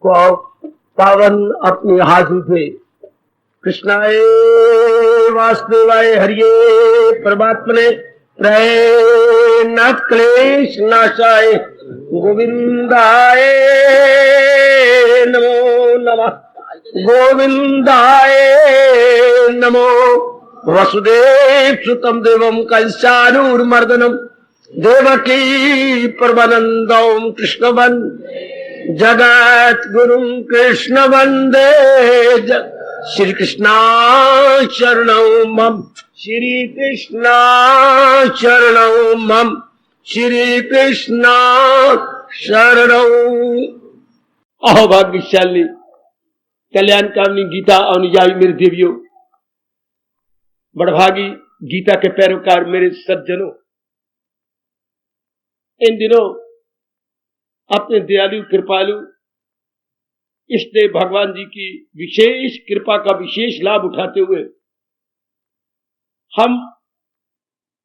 को पावन अपने हाथ उठे। कृष्णाय वासुदेवाय हरिये परमात्मने प्रय न क्लेश नाशाय गोविंदाय नमो नमः। गोविंदाय नमो। वसुदेव सुतम देवम कंसानूरमर्दनम देवकी परमानंदम कृष्ण वंदे जगत गुरुं कृष्ण वंदे श्री कृष्णा शरणं मम। श्री कृष्णा शरणं मम। श्री कृष्णा शरणं। अहो भाग्यशाली कल्याणकामिनी गीता अनुयायी मेरे देवियों, बड़भागी गीता के पैरोकार मेरे सज्जनों, इन दिनों अपने दयालु कृपालु इष्टदेव भगवान जी की विशेष कृपा का विशेष लाभ उठाते हुए हम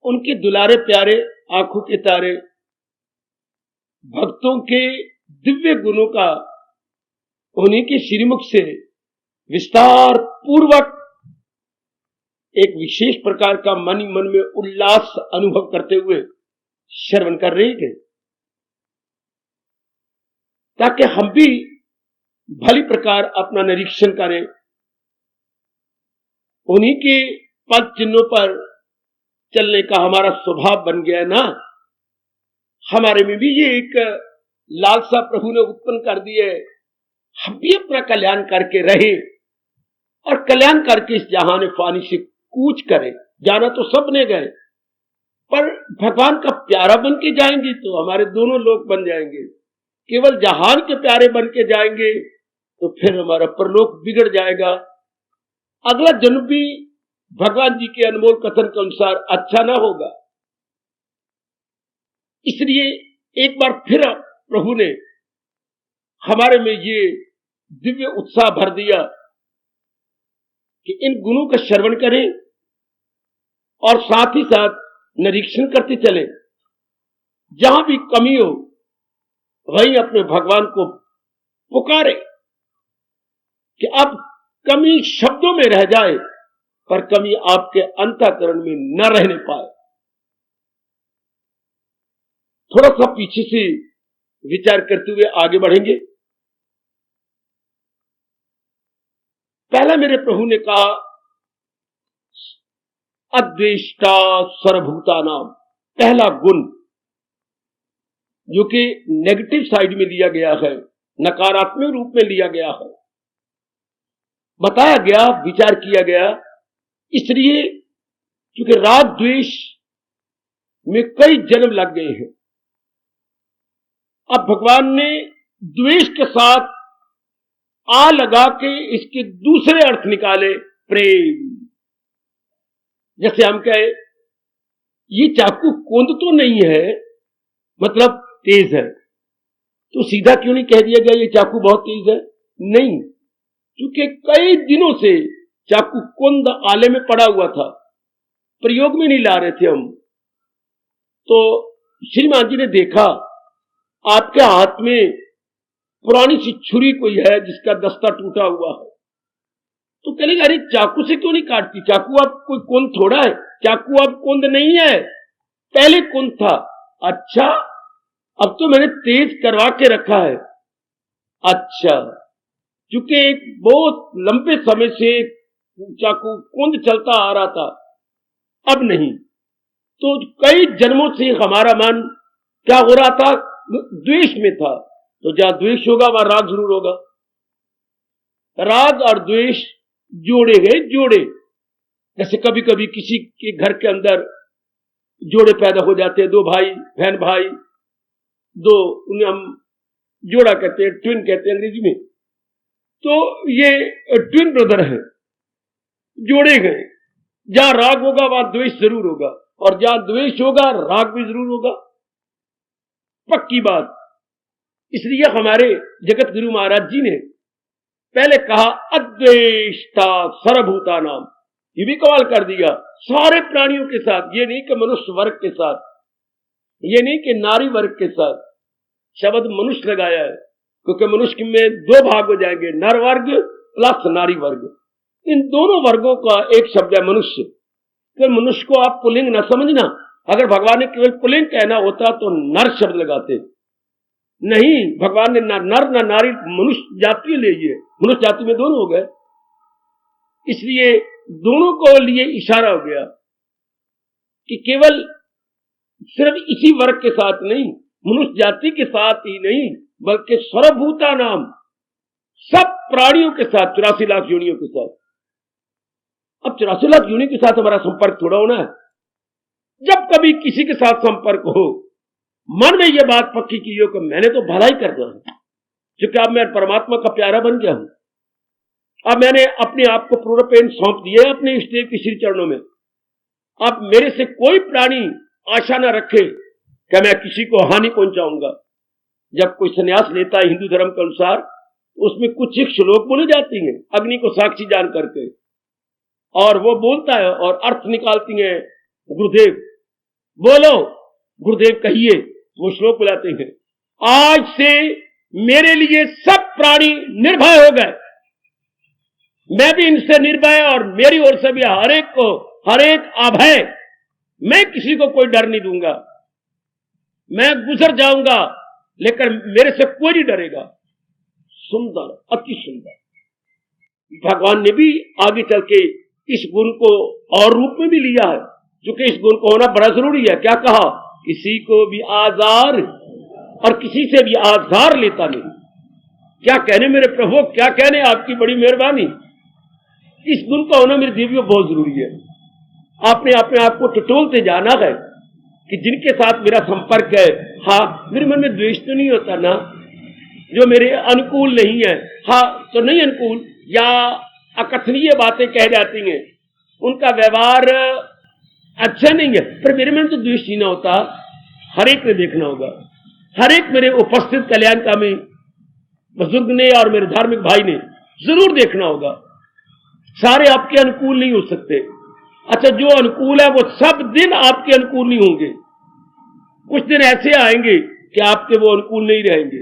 उनके दुलारे प्यारे आंखों के तारे भक्तों के दिव्य गुणों का उन्हीं के श्रीमुख से विस्तार पूर्वक एक विशेष प्रकार का मन ही मन में उल्लास अनुभव करते हुए श्रवण कर रहे थे, ताकि हम भी भली प्रकार अपना निरीक्षण करें। उन्हीं के पद चिन्हों पर चलने का हमारा स्वभाव बन गया ना। हमारे में भी ये एक लालसा प्रभु ने उत्पन्न कर दी है, हम भी अपना कल्याण करके रहे और कल्याण करके इस जहान फानी से कूच करें। जाना तो सबने गए, पर भगवान का प्यारा बन के जाएंगे तो हमारे दोनों लोक बन जाएंगे। केवल जहान के प्यारे बन के जाएंगे तो फिर हमारा परलोक बिगड़ जाएगा। अगला जन्म भी भगवान जी के अनमोल कथन के अनुसार अच्छा ना होगा। इसलिए एक बार फिर प्रभु ने हमारे में ये दिव्य उत्साह भर दिया कि इन गुणों का श्रवण करें और साथ ही साथ निरीक्षण करते चले। जहां भी कमी हो वहीं अपने भगवान को पुकारे कि अब कमी शब्दों में रह जाए पर कमी आपके अंतःकरण में न रहने पाए। थोड़ा सा पीछे से विचार करते हुए आगे बढ़ेंगे। पहला मेरे प्रभु ने कहा अद्वेष्टा सर्वभूतानां, पहला गुण जो कि नेगेटिव साइड में लिया गया है, नकारात्मक रूप में लिया गया है, बताया गया, विचार किया गया। इसलिए क्योंकि राग द्वेष में कई जन्म लग गए हैं, अब भगवान ने द्वेष के साथ आ लगा के इसके दूसरे अर्थ निकाले, प्रेम। जैसे हम कहे ये चाकू कोंद तो नहीं है, मतलब तेज है, तो सीधा क्यों नहीं कह दिया गया ये चाकू बहुत तेज है? नहीं, क्योंकि कई दिनों से चाकू कोंद आले में पड़ा हुआ था, प्रयोग में नहीं ला रहे थे हम। तो श्रीमान जी ने देखा आपके हाथ में पुरानी सी छुरी कोई है जिसका दस्ता टूटा हुआ है, तो कहेगा अरे चाकू से क्यों नहीं काटती? चाकू अब कोई कोंद थोड़ा है, चाकू अब कोंद नहीं है, पहले कोंद था। अच्छा, अब तो मैंने तेज करवा के रखा है। अच्छा, क्योंकि एक बहुत लंबे समय से चाकू कोंद चलता आ रहा था, अब नहीं। तो कई जन्मों से हमारा मन क्या हो रहा था? द्वेष में था। तो जहां द्वेष होगा वहां राग जरूर होगा। राग और द्वेष जोड़े गए जोड़े। जैसे कभी कभी किसी के घर के अंदर जोड़े पैदा हो जाते हैं, दो भाई बहन भाई, दो, उन्हें हम जोड़ा कहते हैं, ट्विन कहते हैं अंग्रेजी में। तो ये ट्विन ब्रदर है, जोड़े गए। जहां राग होगा वहां द्वेष जरूर होगा, और जहां द्वेष होगा राग भी जरूर होगा, पक्की बात। इसलिए हमारे जगत गुरु महाराज जी ने पहले कहा अद्वेष्टा सर्वभूतानां, ये भी कमाल कर दिया, सारे प्राणियों के साथ। ये नहीं कि मनुष्य वर्ग के साथ, ये नहीं कि नारी वर्ग के साथ, शब्द मनुष्य लगाया है। क्योंकि मनुष्य में दो भाग हो जाएंगे, नर वर्ग प्लस नारी वर्ग। इन दोनों वर्गों का एक शब्द है मनुष्य। फिर मनुष्य को आप पुल्लिंग न समझना। अगर भगवान ने केवल पुल्लिंग कहना होता तो नर शब्द लगाते, नहीं, भगवान ने ना नर ना नारी मनुष्य जाति ले लिए, मनुष्य जाति में दोनों हो गए, इसलिए दोनों को लिए इशारा हो गया कि केवल सिर्फ इसी वर्ग के साथ नहीं, मनुष्य जाति के साथ ही नहीं, बल्कि सर्वभूता नाम सब प्राणियों के साथ, 84 लाख योनियों के साथ। अब 84 लाख योनियों के साथ हमारा संपर्क थोड़ा होना है। जब कभी किसी के साथ संपर्क हो, मन में यह बात पक्की की हो कि मैंने तो भलाई कर दिया हूं, क्योंकि अब मैं परमात्मा का प्यारा बन गया हूं, अब मैंने अपने आप को पूर्ण पेन सौंप दिए अपने इष्टदेव के श्री चरणों में। अब मेरे से कोई प्राणी आशा न रखे कि मैं किसी को हानि पहुंचाऊंगा। जब कोई संन्यास लेता है हिंदू धर्म के अनुसार, उसमें कुछ एक श्लोक बोले जाती हैं अग्नि को साक्षी जान करके, और वो बोलता है और अर्थ निकालती हैं गुरुदेव, बोलो गुरुदेव कहिए, वो श्लोक बुलाते हैं, आज से मेरे लिए सब प्राणी निर्भय हो गए, मैं भी इनसे निर्भय और मेरी ओर से भी हर एक को हर एक अभय, मैं किसी को कोई डर नहीं दूंगा, मैं गुजर जाऊंगा लेकिन मेरे से कोई नहीं डरेगा। सुंदर, अति सुंदर। भगवान ने भी आगे चल के इस गुण को और रूप में भी लिया है, क्योंकि इस गुण को होना बड़ा जरूरी है। क्या कहा, किसी को भी आजार और किसी से भी आधार लेता नहीं। क्या कहने मेरे प्रभु, क्या कहने, आपकी बड़ी मेहरबानी। इस गुण का होना मेरे देवियों बहुत जरूरी है। आपने अपने आप को टटोलते जाना है कि जिनके साथ मेरा संपर्क है, हाँ, मेरे मन में द्वेष तो नहीं होता ना, जो मेरे अनुकूल नहीं है, हाँ तो नहीं अनुकूल, या अकथनीय बातें कह जाती हैं, उनका व्यवहार अच्छा नहीं है, पर मेरे मन तो द्वेष ही ना होता। हर एक ने देखना होगा, हर एक मेरे उपस्थित कल्याणकामी बुजुर्ग ने और मेरे धार्मिक भाई ने जरूर देखना होगा। सारे आपके अनुकूल नहीं हो सकते। अच्छा, जो अनुकूल है वो सब दिन आपके अनुकूल नहीं होंगे। कुछ दिन ऐसे आएंगे कि आपके वो अनुकूल नहीं रहेंगे।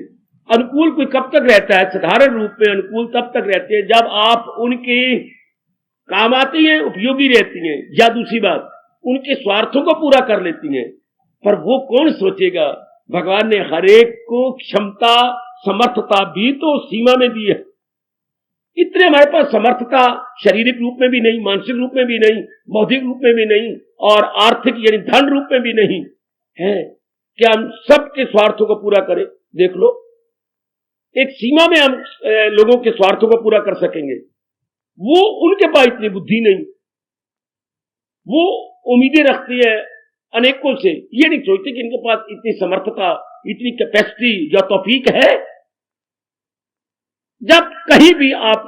अनुकूल कोई कब तक रहता है? साधारण रूप में अनुकूल तब तक रहते हैं जब आप उनके काम आती हैं, उपयोगी रहती हैं, या दूसरी बात उनके स्वार्थों को पूरा कर लेती हैं। पर वो कौन सोचेगा? भगवान ने हर एक को क्षमता समर्थता भी तो सीमा में दी है। इतने हमारे पास समर्थता शारीरिक रूप में भी नहीं, मानसिक रूप में भी नहीं, बौद्धिक रूप में भी नहीं, और आर्थिक यानी धन रूप में भी नहीं है कि हम सबके स्वार्थों को पूरा करें। देख लो, एक सीमा में हम लोगों के स्वार्थों को पूरा कर सकेंगे। वो उनके पास इतनी बुद्धि नहीं, वो उम्मीदें रखती है अनेकों से, ये नहीं सोचते कि इनके पास इतनी समर्थता, इतनी कैपेसिटी या तौफीक है। जब कहीं भी आप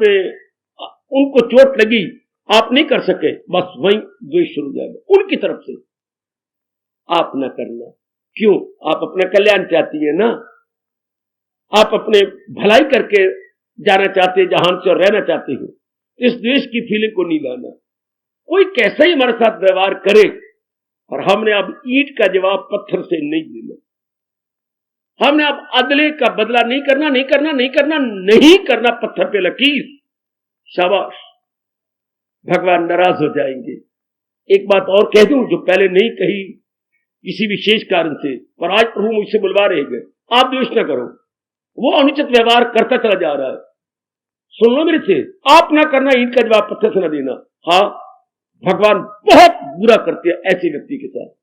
उनको चोट लगी, आप नहीं कर सके, बस वहीं द्वेष शुरू हो जाएगा उनकी तरफ से। आप ना करना, क्यों? आप अपना कल्याण चाहती है ना, आप अपने भलाई करके जाना चाहते हैं जहान से और रहना चाहते हो। इस द्वेष की फीलिंग को नहीं लाना। कोई कैसा ही हमारे साथ व्यवहार करे, और हमने अब ईंट का जवाब पत्थर से नहीं देना। हमने अब अदले का बदला नहीं करना, नहीं करना, नहीं करना, नहीं करना, पत्थर पे लकीर। शाबाश, भगवान नाराज हो जाएंगे। एक बात और कह दूं जो पहले नहीं कही किसी विशेष कारण से, पर आज प्रभु मुझसे बुलवा रहे गए, आप द्वेष न करो। वो अनुचित व्यवहार करता चला जा रहा है, सुन लो मेरे से, आप ना करना, ईंट का जवाब पत्थर से न देना। हाँ, भगवान बहुत बुरा करते हैं ऐसे व्यक्ति के साथ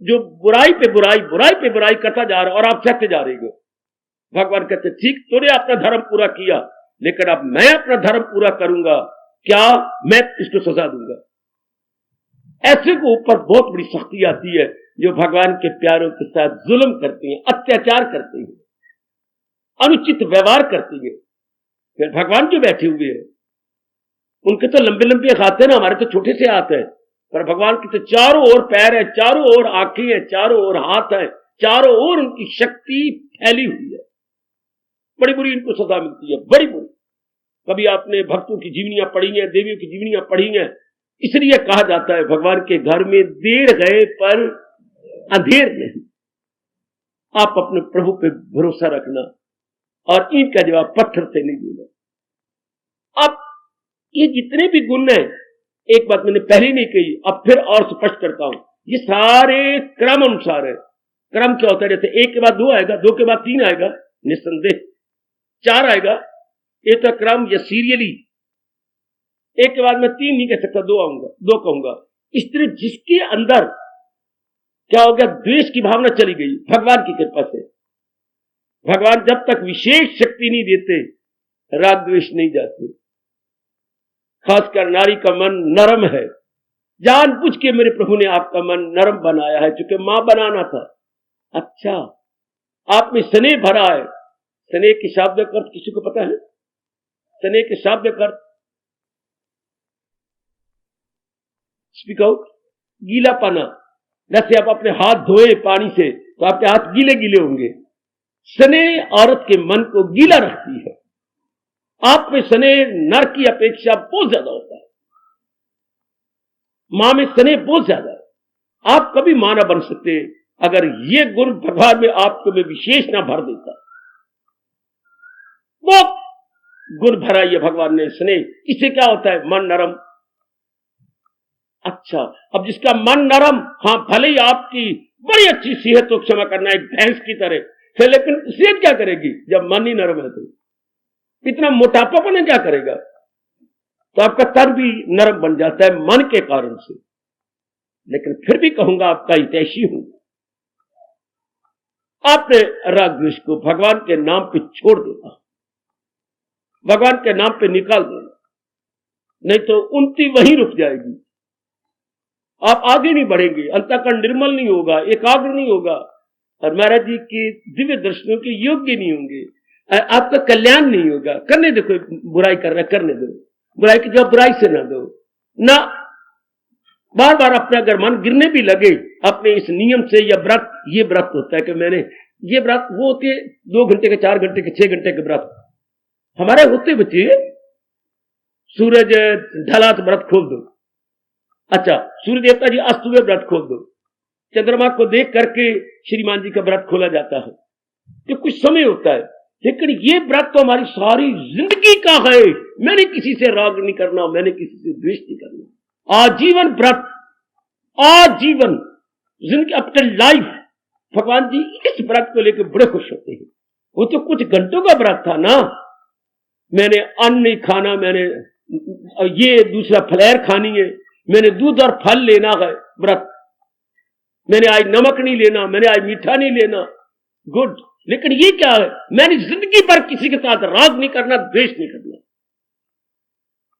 जो बुराई पे बुराई, बुराई पे बुराई करता जा रहा है और आप सहते जा रहे हो। भगवान कहते ठीक, तूने अपना धर्म पूरा किया, लेकिन अब मैं अपना धर्म पूरा करूंगा। क्या? मैं इसको सजा दूंगा। ऐसे को ऊपर बहुत बड़ी सख्ती आती है जो भगवान के प्यारों के साथ जुल्म करते हैं, अत्याचार करते हैं, अनुचित व्यवहार करती है। फिर भगवान जो बैठे हुए हैं, उनके तो लंबे लंबे हाथ है ना, हमारे तो छोटे से हाथ है, पर भगवान के तो चारों ओर पैर है, चारों ओर आंखें हैं, चारों ओर हाथ है, चारों ओर उनकी शक्ति फैली हुई है। बड़ी बुरी इनको सजा मिलती है, बड़ी बुरी। कभी आपने भक्तों की जीवनियां पढ़ी हैं, देवियों की जीवनियां पढ़ी हैं, इसलिए कहा जाता है भगवान के घर में देर गए पर अंधेर नहीं। आप अपने प्रभु पे भरोसा रखना और ईंट का जवाब पत्थर से नहीं देना। अब ये जितने भी गुण हैं, एक बात मैंने पहले नहीं कही, अब फिर और स्पष्ट करता हूं, ये सारे क्रम अनुसार है। क्रम क्या होता है? जैसे एक के बाद दो आएगा, दो के बाद तीन आएगा, निस्संदेह चार आएगा, ये तो क्रम या सीरियली। एक के बाद मैं तीन नहीं कह सकता, दो आऊंगा, दो कहूंगा। इस तरह जिसके अंदर क्या हो गया, द्वेष की भावना चली गई, भगवान की कृपा से, भगवान जब तक विशेष शक्ति नहीं देते राग द्वेष नहीं जाते। खासकर नारी का मन नरम है, जानबूझ के मेरे प्रभु ने आपका मन नरम बनाया है, चूंकि मां बनाना था। अच्छा, आप में स्नेह भरा है। स्नेह के शाब्दिक अर्थ किसी को पता है? स्नेह के शाब्दिक अर्थ स्पीक आउट। गीला पाना। जैसे आप अपने हाथ धोए पानी से तो आपके हाथ गीले गीले होंगे। स्नेह औरत के मन को गीला रखती है। आप में स्नेह नर की अपेक्षा बहुत ज्यादा होता है। मां में स्नेह बहुत ज्यादा है। आप कभी मां ना बन सकते अगर ये गुण भगवान में आपको में विशेष ना भर देता। बहुत गुण भरा ये भगवान ने स्नेह। इससे क्या होता है? मन नरम। अच्छा, अब जिसका मन नरम, हां भले ही आपकी बड़ी अच्छी सेहत हो, क्षमा करना, एक भैंस की तरह है, लेकिन सेहत क्या करेगी जब मन ही नरम है? तो इतना मोटापा बने क्या करेगा? तो आपका तन भी नरम बन जाता है मन के कारण से। लेकिन फिर भी कहूंगा आपका हितैषी हूं, आपने राग द्वेष को भगवान के नाम पे छोड़ देना, भगवान के नाम पे निकाल देना, नहीं तो उन्नति वहीं रुक जाएगी। आप आगे नहीं बढ़ेंगे, अंतःकरण निर्मल नहीं होगा, एकाग्र नहीं होगा और महाराज जी के दिव्य दर्शनों के योग्य नहीं होंगे, आपका कल्याण नहीं होगा। करने दो, कोई बुराई कर रहा है करने दो, बुराई की जवाब बुराई से ना दो ना। बार बार अपना अगर मन गिरने भी लगे अपने इस नियम से, या व्रत, ये व्रत होता है कि मैंने ये व्रत, वो होते 2 घंटे के, 4 घंटे के, 6 घंटे के व्रत हमारे होते बच्चे। सूरज ढला तो व्रत खोल दो। अच्छा, सूर्य देवता जी अस्त हुए, व्रत खोल दो। चंद्रमा को देख करके श्रीमान जी का व्रत खोला जाता है। तो कुछ समय होता है, लेकिन ये व्रत तो हमारी सारी जिंदगी का है। मैंने किसी से राग नहीं करना, मैंने किसी से द्वेष नहीं करना। आजीवन व्रत, आजीवन जिंदगी, अप टिल लाइफ। भगवान जी इस व्रत को लेकर बड़े खुश होते हैं। वो तो कुछ घंटों का व्रत था ना। मैंने अन्न नहीं खाना, मैंने ये दूसरा फलैर खानी है, मैंने दूध और फल लेना है व्रत, मैंने आज नमक नहीं लेना, मैंने आज मीठा नहीं लेना। गुड, लेकिन ये क्या है? मैंने जिंदगी भर किसी के साथ राग नहीं करना, द्वेष नहीं करना।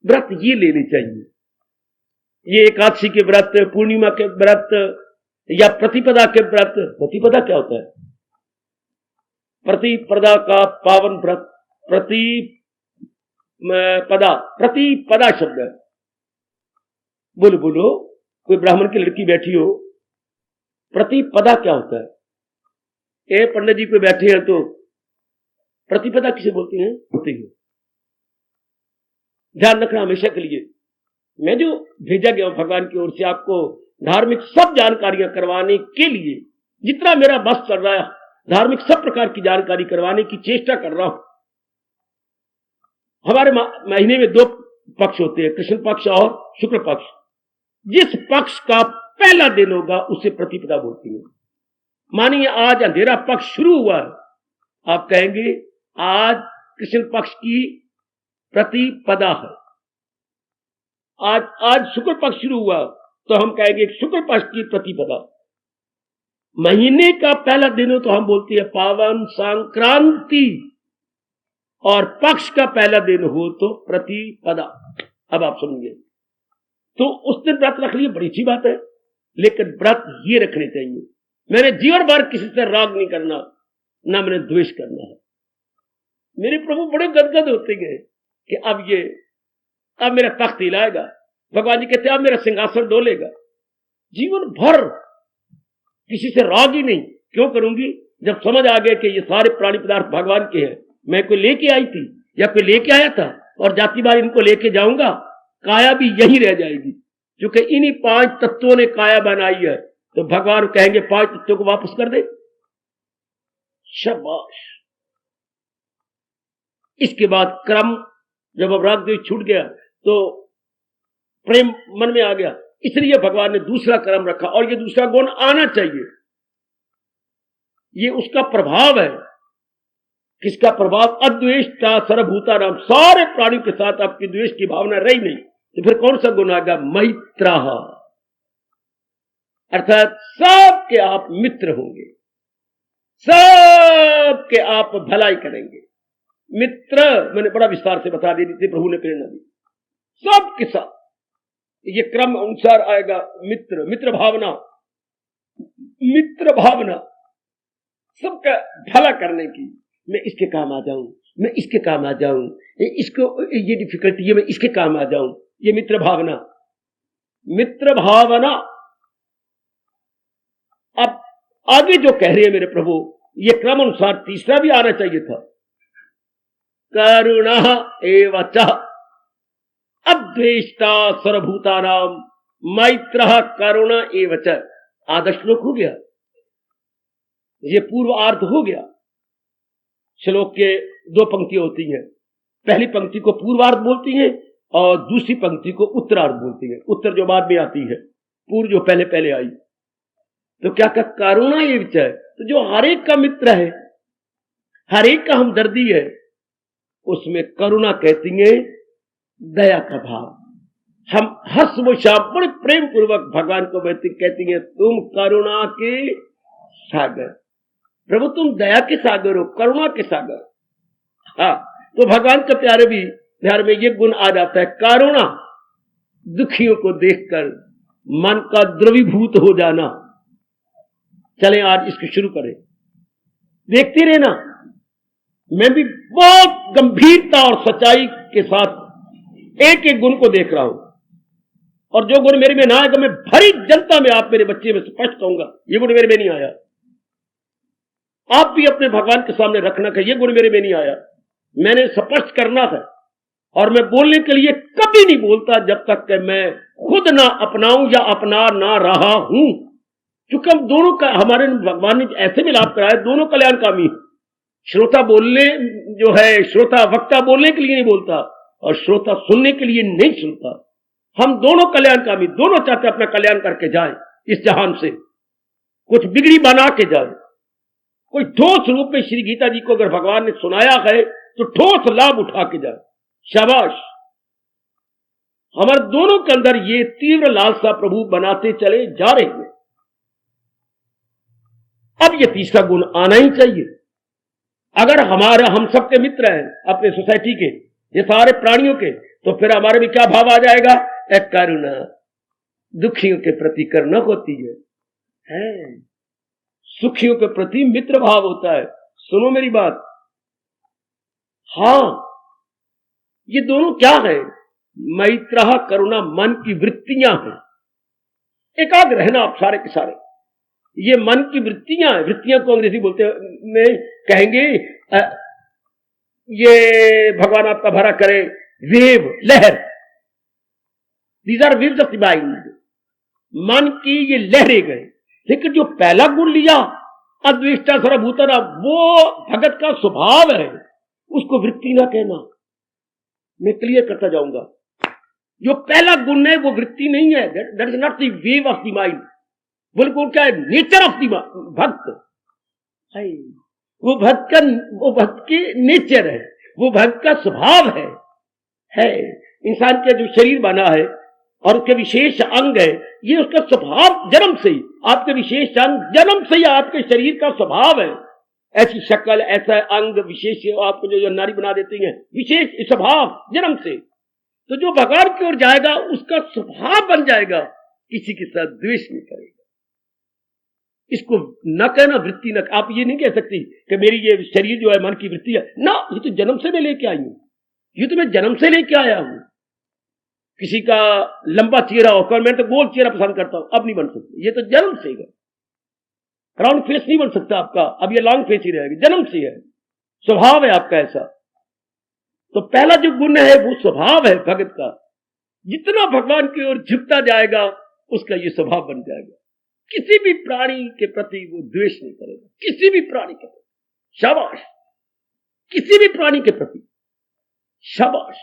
व्रत ये लेने चाहिए। ये एकादशी के व्रत, पूर्णिमा के व्रत या प्रतिपदा के व्रत। प्रतिपदा क्या होता है? प्रतिपदा का पावन व्रत। प्रतिपदा शब्द है। बोलो बोलो, कोई ब्राह्मण की लड़की बैठी हो, प्रतिपदा क्या होता है? ए पंडित जी पे बैठे हैं तो प्रतिपदा किसे बोलते हैं? होती है। ध्यान रखना हमेशा के लिए। मैं जो भेजा गया हूं भगवान की ओर से आपको धार्मिक सब जानकारियां करवाने के लिए, जितना मेरा बस चल रहा है, धार्मिक सब प्रकार की जानकारी करवाने की चेष्टा कर रहा हूं। हमारे महीने में 2 पक्ष होते हैं, कृष्ण पक्ष और शुक्ल पक्ष। जिस पक्ष का पहला दिन होगा उसे प्रतिपदा बोलती है। मानिए आज अंधेरा पक्ष शुरू हुआ है, आप कहेंगे आज कृष्ण पक्ष की प्रतिपदा है। आज शुक्ल पक्ष शुरू हुआ तो हम कहेंगे शुक्ल पक्ष की प्रतिपदा। महीने का पहला दिन हो तो हम बोलते हैं पावन संक्रांति, और पक्ष का पहला दिन हो तो प्रतिपदा। अब आप समझिए, तो उस दिन व्रत रख लिए, बड़ी अच्छी बात है, लेकिन व्रत ये रखने चाहिए, मैंने जीवन भर किसी से राग नहीं करना, ना मैंने द्वेष करना है। मेरे प्रभु बड़े गदगद होते गए कि अब मेरा तख्त हिलाएगा। भगवान जी कहते अब मेरा सिंहासन डोलेगा। जीवन भर किसी से राग ही नहीं। क्यों करूंगी? जब समझ आ गया कि ये सारे प्राणी पदार्थ भगवान के हैं, मैं कोई लेके आई थी या कोई लेके आया था, और जाति बार इनको लेके जाऊंगा, काया भी यहीं रह जाएगी, क्योंकि इन्हीं 5 तत्वों ने काया बनाई है। तो भगवान कहेंगे 5 तत्वों को वापस कर दे। शाबाश। इसके बाद क्रम, जब अब राग द्वेष छूट गया तो प्रेम मन में आ गया, इसलिए भगवान ने दूसरा क्रम रखा, और ये दूसरा गुण आना चाहिए। ये उसका प्रभाव है। किसका प्रभाव? अद्वेष्टा सर्वभूतानाम, सारे प्राणियों के साथ आपकी द्वेष की भावना रही नहीं, तो फिर कौन सा गुण आ गया? मैत्रः, अर्थात सबके आप मित्र होंगे, सबके आप भलाई करेंगे। मित्र मैंने बड़ा विस्तार से बता दी थी, प्रभु ने प्रेरणा दी। सबके साथ ये क्रम अनुसार आएगा। मित्र, मित्र भावना, मित्र भावना, सबका भला करने की। मैं इसके काम आ जाऊं, मैं इसके काम आ जाऊं, इसको ये डिफिकल्टी है, मैं इसके काम आ जाऊं, ये मित्र भावना। मित्र भावना। अब आगे जो कह रहे हैं मेरे प्रभु, ये क्रम अनुसार तीसरा भी आना चाहिए था। करुणा एवं च अद्वेष्टा सर्वभूतानाम मैत्रः करुणा एवं च। आधा श्लोक हो गया, ये पूर्वार्ध हो गया। श्लोक के दो पंक्तियां होती हैं, पहली पंक्ति को पूर्वार्ध बोलती हैं और दूसरी पंक्ति को उत्तरार्ध बोलती है। उत्तर जो बाद में आती है, पूर्व जो पहले पहले आई। तो क्या कहा? करुणा ये विचार, तो जो हर एक का मित्र है, हर एक का हमदर्दी है, उसमें करुणा कहती है दया का भाव। हम हंस मुशाब बड़े प्रेम पूर्वक भगवान को कहती है, तुम करुणा के सागर, प्रभु तुम दया के सागर हो, करुणा के सागर। हाँ, तो भगवान के प्यारे भी ध्यान में ये गुण आ जाता है, करुणा, दुखियों को देखकर मन का द्रवीभूत हो जाना। चलें आज इसको शुरू करें, देखते रहना। मैं भी बहुत गंभीरता और सच्चाई के साथ एक एक गुण को देख रहा हूं, और जो गुण मेरे में ना आएगा मैं भरी जनता में, आप मेरे बच्चे में स्पष्ट कहूंगा ये गुण मेरे में नहीं आया। आप भी अपने भगवान के सामने रखना कि ये गुण मेरे में नहीं आया, मैंने स्पष्ट करना था। और मैं बोलने के लिए कभी नहीं बोलता जब तक कि मैं खुद ना अपनाऊं या अपना ना रहा हूं, क्योंकि हम दोनों का, हमारे भगवान ने ऐसे मिलाप कराया, दोनों कल्याणकामी। श्रोता बोलने जो है, श्रोता वक्ता बोलने के लिए नहीं बोलता और श्रोता सुनने के लिए नहीं सुनता। हम दोनों कल्याणकामी, दोनों चाहते अपना कल्याण करके जाए इस जहान से, कुछ बिगड़ी बना के जाए। कोई ठोस रूप में श्री गीता जी को अगर भगवान ने सुनाया है तो ठोस लाभ उठा के जाए, शाबाश। हमारे दोनों के अंदर ये तीव्र लालसा प्रभु बनाते चले जा रहे हैं। अब ये तीसरा गुण आना ही चाहिए। अगर हमारे, हम सबके मित्र हैं अपने सोसाइटी के, ये सारे प्राणियों के, तो फिर हमारे में क्या भाव आ जाएगा? एक करुणा, दुखियों के प्रति करुणा होती है, सुखियों के प्रति मित्र भाव होता है। सुनो मेरी बात, हां, ये दोनों क्या है? मैत्रः करुणा मन की वृत्तियां हैं। एकाग्र रहना आप सारे के सारे, ये मन की वृत्तियां हैं। वृत्तियां को अंग्रेजी बोलते में कहेंगे, ये भगवान आपका भरा करे, वेव, लहर, these are waves of the mind. मन की ये लहरें गए। लेकिन जो पहला गुण लिया, अद्वेष्टा सर्वभूतानाम, वो भगत का स्वभाव है, उसको वृत्ति ना कहना। मैं क्लियर करता जाऊंगा, जो पहला गुण है वो वृत्ति नहीं है, that is not the wave of the mind, बल्कि क्या है? नेचर ऑफ द भक्त है। वो भक्त की नेचर है, वो भक्त का स्वभाव है। इंसान का जो शरीर बना है और उसके विशेष अंग है, ये उसका स्वभाव जन्म से ही, आपके विशेष अंग जन्म से ही आपके शरीर का स्वभाव है। ऐसी शक्ल, ऐसा अंग विशेष आपको जो नारी बना देती हैं, विशेष स्वभाव जन्म से। तो जो भगवान की ओर जाएगा उसका स्वभाव बन जाएगा, किसी के साथ द्वेष नहीं करेगा। इसको न कहना वृत्ति न, आप ये नहीं कह सकती कि मेरी ये शरीर जो है मन की वृत्ति है ना, ये तो जन्म से मैं लेके आई हूं, ये तो मैं जन्म से लेके आया हूं। किसी का लंबा चेहरा होकर मैं तो गोल चेहरा पसंद करता हूं, अब नहीं बन सकता, ये तो जन्म से है। राउंड फेस नहीं बन सकता आपका, अब ये लॉन्ग फेस ही रहेगा, जन्म से है, स्वभाव है आपका ऐसा। तो पहला जो गुण है वो स्वभाव है भगत का। जितना भगवान की ओर झुकता जाएगा उसका ये स्वभाव बन जाएगा। किसी भी प्राणी के प्रति वो द्वेष नहीं करेगा, किसी भी प्राणी के प्रति। शाबाश, किसी भी प्राणी के प्रति शाबाश।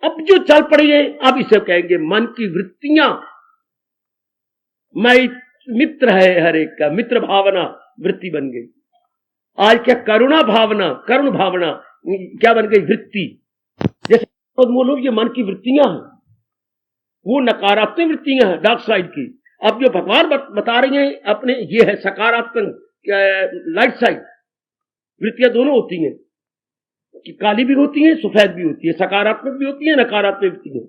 अब जो चल पड़ी है, अब इसे कहेंगे मन की वृत्तियां। मैं मित्र है हर एक का, मित्र भावना वृत्ति बन गई। आज क्या करुणा भावना, करुण भावना क्या बन गई? वृत्ति। जैसे बोलो ये मन की वृत्तियां हैं, वो नकारात्मक वृत्तियां हैं, डार्क साइड की। अब जो भगवान बता रही हैं अपने, ये है सकारात्मक, लाइट साइड। वृत्तियां दोनों होती हैं, कि काली भी होती है, सफेद भी होती है, सकारात्मक भी होती है, नकारात्मक भी होती है।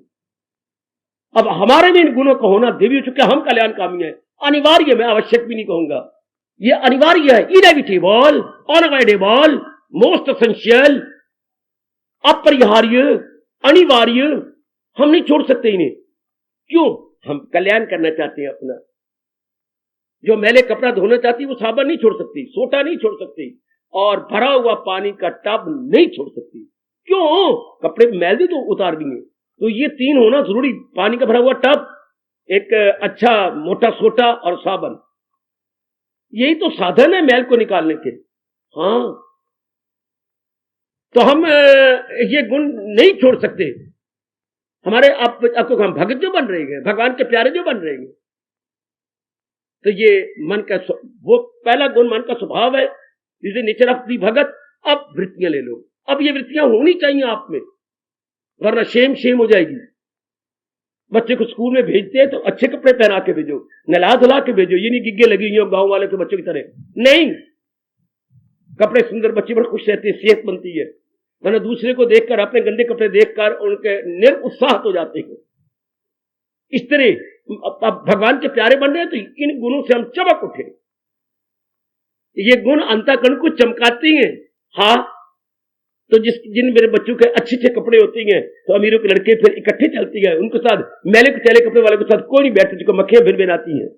अब हमारे में इन गुणों का होना देवी हो चुके, हम कल्याणकामी है, अनिवार्य, मैं आवश्यक भी नहीं कहूंगा, ये अनिवार्य है, इनएविटेबल, अनअवॉइडेबल, मोस्ट एसेंशियल, अपरिहार्य, अनिवार्य। हम नहीं छोड़ सकते इन्हें। क्यों? हम कल्याण करना चाहते हैं अपना। जो मैले कपड़ा धोना चाहती वो साबुन नहीं छोड़ सकती, सोटा नहीं छोड़ सकती, और भरा हुआ पानी का टब नहीं छोड़ सकती। क्यों? कपड़े में मैल भी तो उतार देंगे। तो ये तीन होना जरूरी, पानी का भरा हुआ टब, एक अच्छा मोटा सोटा और साबुन। यही तो साधन है मैल को निकालने के। हाँ, तो हम ये गुण नहीं छोड़ सकते। हमारे आपको हम भगत जो बन रहे हैं, भगवान के प्यारे जो बन रहे हैं, तो ये मन का वो पहला गुण मन का स्वभाव है, इसे नेचर ऑफ दी भगत। अब वृत्तियां ले लो, अब ये वृत्तियां होनी चाहिए आप में, वरना शेम हो जाएगी। बच्चे को स्कूल में भेजते हैं तो अच्छे कपड़े पहना के भेजो, नला धुला के भेजो, ये नहीं गिग्गे लगी हुई हो गांव वाले के बच्चों की तरह। नहीं, कपड़े सुंदर, बच्चे बड़े खुश रहते हैं, सेहत बनती है। वरना दूसरे को देखकर, अपने गंदे कपड़े देखकर उनके निरुत्साह हो जाते हैं। इस तरह भगवान के प्यारे बन रहे हैं तो इन गुणों से हम चमक उठे। ये गुण अंतःकरण को चमकाती हैं। हाँ, तो जिन मेरे बच्चों के अच्छे अच्छे कपड़े होते हैं, तो अमीरों के लड़के फिर इकट्ठे चलती है, उनके साथ मैले कुचैले कपड़े वाले के साथ कोई नहीं बैठते, जिनको मक्खियां भिन भिनाती हैं।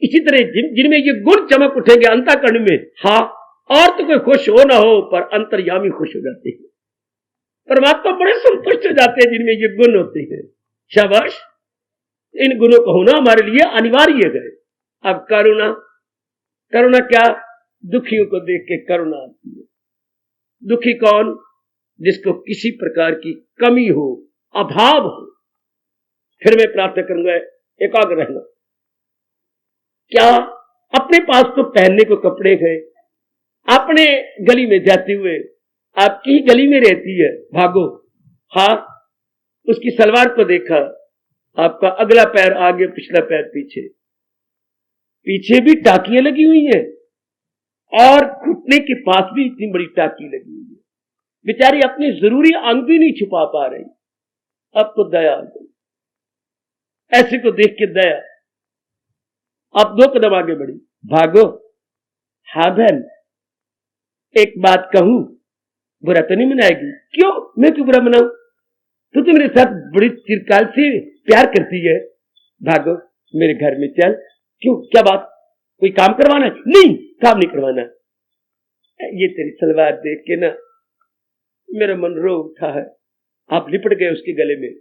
इसी तरह जिनमें ये गुण चमक उठेंगे अंतःकरण में, हाँ, और तो कोई खुश हो ना हो, पर अंतर्यामी खुश हो जाते हैं। परमात्मा बड़े संतुष्ट हो जाते हैं जिनमें ये गुण होते हैं। शाबाश, इन गुणों का होना हमारे लिए अनिवार्य है। अब करुणा, करुणा क्या? दुखियों को देख के करुणा आती है। दुखी कौन? जिसको किसी प्रकार की कमी हो, अभाव हो। फिर मैं प्रार्थना करूंगा एकाग्र रहना। क्या अपने पास तो पहनने को कपड़े गए, अपने गली में जाते हुए, आपकी ही गली में रहती है, भागो। हाँ, उसकी सलवार को देखा, आपका अगला पैर आगे, पिछला पैर पीछे, पीछे भी टाकियां लगी हुई हैं, और घुटने के पास भी इतनी बड़ी टाकी लगी हुई है। बेचारी अपनी जरूरी अंग भी नहीं छुपा पा रही। अब तो दया आ गई, ऐसे को देख के दया। आप 2 कदम आगे बढ़ी, भागो। हाँ बहन, एक बात कहूं, बुरा तो नहीं मनाएगी? क्यों? मैं क्यों बुरा मनाऊं? तो मेरे साथ बड़ी चिरकाल से प्यार करती है। भागो, मेरे घर में चल। क्यों, क्या बात? कोई काम करवाना है? नहीं, काम नहीं करवाना। ये तेरी सलवार देख के ना मेरा मन रो उठा है। आप लिपट गए उसके गले में।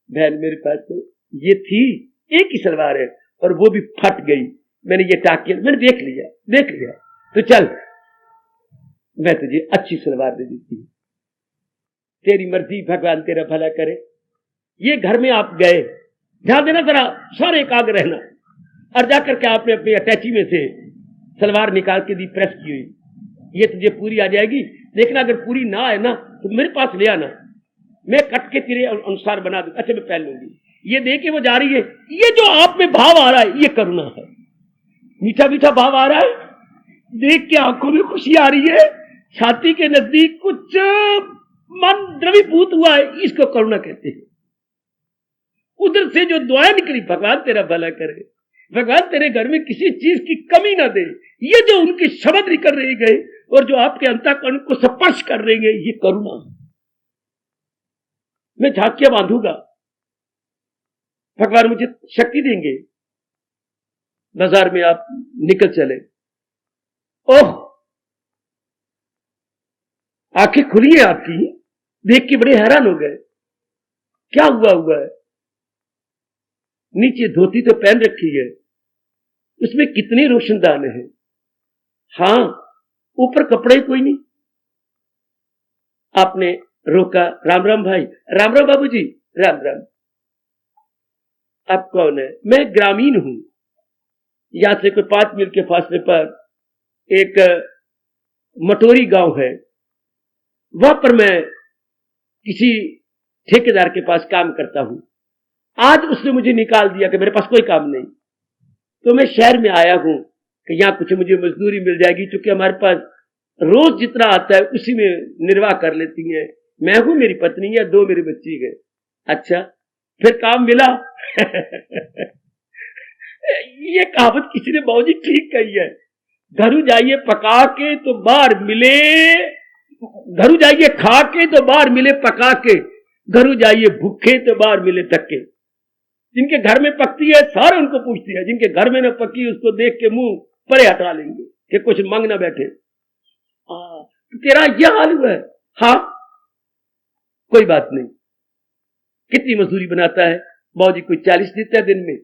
बहन, मेरे पास तो ये थी, एक ही सलवार है, और वो भी फट गई। मैंने ये टाकिया, मैंने देख लिया, तो चल, मैं तुझे अच्छी सलवार दे देती हूं। तेरी मर्जी, भगवान तेरा भला करे। ये घर में आप गए, ध्यान देना जरा, सारे एकाग्र रहना, और जाकर के आपने अपनी अटैची में से सलवार निकाल के दी, प्रेस की हुई। ये तुझे पूरी आ जाएगी, देखना अगर पूरी ना आए ना तो मेरे पास ले आना, मैं कट के तेरे अनुसार बना दूं। अच्छा, मैं पहन लूंगी। ये देख के वो जा रही है। ये जो आप में भाव आ रहा है, ये करुणा है। मीठा मीठा भाव आ रहा है, देख के आंखों में खुशी आ रही है, छाती के नजदीक कुछ मन द्रवीभूत हुआ है, इसको करुणा कहते हैं। उधर से जो दुआएं निकली, भगवान तेरा भला करे, भगवान तेरे घर में किसी चीज की कमी ना दे, ये जो उनके शब्द निकल रहे गए और जो आपके अंतःकरण को स्पर्श कर रहे हैं, ये करुणा। मैं झांकियां बांधूंगा, भगवान मुझे शक्ति देंगे। बाजार में आप निकल चले, ओह, आंखें खुली है आपकी, देख के बड़े हैरान हो गए। क्या हुआ है? नीचे धोती तो पहन रखी है, उसमें कितने रोशनदान हैं। हां, ऊपर कपड़े कोई नहीं। आपने रोका, राम राम भाई, राम राम बाबूजी, राम राम। आप कौन है? मैं ग्रामीण हूं, यहां से कोई 5 मील के फासले पर एक मटोरी गांव है, वहां पर मैं किसी ठेकेदार के पास काम करता हूं। आज उसने मुझे निकाल दिया कि मेरे पास कोई काम नहीं, तो मैं शहर में आया हूं कि यहां कुछ मुझे मजदूरी मिल जाएगी, क्योंकि हमारे पास रोज जितना आता है उसी में निर्वाह कर लेती है। मैं हूं, मेरी पत्नी है, 2 मेरे बच्ची है। अच्छा, फिर काम मिला। ये कहावत किसी ने बहुत ही ठीक कही है। घरू जाइए पका के तो बाहर मिले, घरू जाइए खा के तो बाहर मिले पका के, घरू जाइए भूखे तो बाहर मिले तक्के। जिनके घर में पकती है सारे उनको पूछती है, जिनके घर में न पकी उसको देख के मुंह परे हटा लेंगे कि कुछ मांग ना बैठे। तेरा यह हाल हुआ है? हाँ, कोई बात नहीं। कितनी मजदूरी बनाता है? बाबूजी कोई 40 देता है दिन में,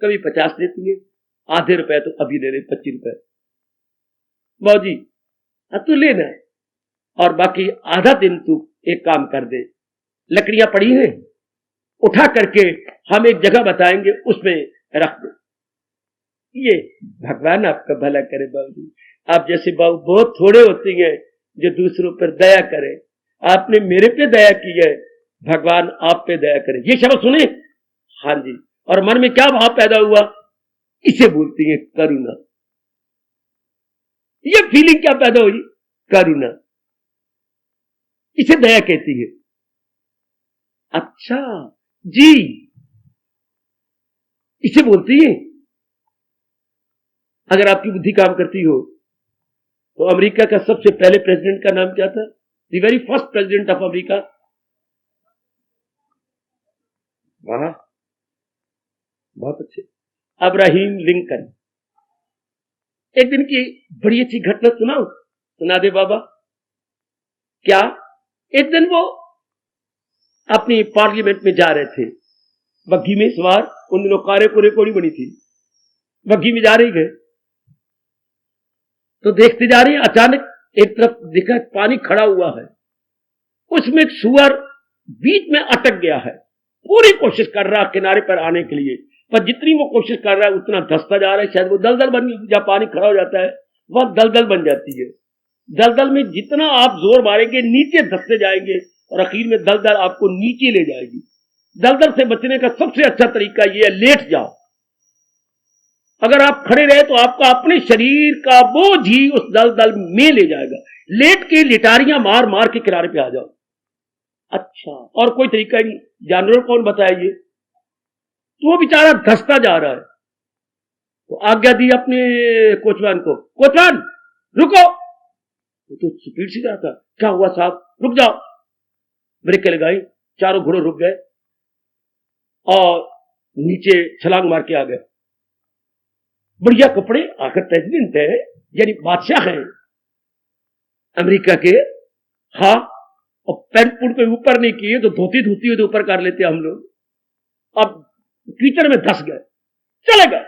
कभी 50 देती है, आधे रुपए तो अभी ले रहे 25 रुपए। बाबूजी तू लेना है, और बाकी आधा दिन तू एक काम कर दे, लकड़ियां पड़ी हैं, उठा करके हम एक जगह बताएंगे उसमें रख दे। ये भगवान आपका भला करे बाबूजी। आप जैसे बाबू बहुत थोड़े होते हैं जो दूसरों पर दया करे। आपने मेरे पे दया की है, भगवान आप पे दया करे। ये शब्द सुने? हाँ जी। और मन में क्या भाव पैदा हुआ? इसे बोलती है करुणा। ये फीलिंग क्या पैदा हुई? करुणा। इसे दया कहती है। अच्छा जी, इसे बोलती है। अगर आपकी बुद्धि काम करती हो तो अमेरिका का सबसे पहले प्रेसिडेंट का नाम क्या था? The very first president of America. वाह, बहुत अच्छे, अब्राहम लिंकन। एक दिन की बड़ी अच्छी घटना सुनाओ? सुना दे बाबा। क्या? एक दिन वो अपनी पार्लियामेंट में जा रहे थे, बग्घी में सवार, उन दिनों कारे को रिकॉर्डी बनी थी, बग्घी में जा रही गए तो देखते जा रही, अचानक एक तरफ देखा पानी खड़ा हुआ है, उसमें एक सुअर बीच में अटक गया है। पूरी कोशिश कर रहा किनारे पर आने के लिए, पर जितनी वो कोशिश कर रहा है उतना धंसता जा रहा है। शायद वो दलदल बन, जब पानी खड़ा हो जाता है वह दलदल बन जाती है। दलदल में जितना आप जोर मारेंगे नीचे धंसते जाएंगे, और आखिर में दलदल आपको नीचे ले जाएगी। दलदल से बचने का सबसे अच्छा तरीका यह है, लेट जाओ। अगर आप खड़े रहे तो आपका अपने शरीर का बोझ ही उस दलदल में ले जाएगा। लेट के लिटारियां मार मार के किनारे पे आ जाओ। अच्छा, और कोई तरीका नहीं। जानवर कौन बताए? ये तो वो बेचारा धंसता जा रहा है, तो आज्ञा दी अपने कोचवान को, कोचवान रुको। वो तो स्पीड से जाता, क्या हुआ साहब? रुक जाओ। ब्रेक लगाई, चारों घोड़े रुक गए और नीचे छलांग मार के आ गए। बढ़िया कपड़े, आखिर प्रेसिडेंट है, यानी बादशाह हैं अमेरिका के। हाँ, और पैंट पुट के ऊपर नहीं किए तो धोती धोती हुई तो ऊपर कर लेते हम लोग। अब कीचड़ में धस गए, चले गए,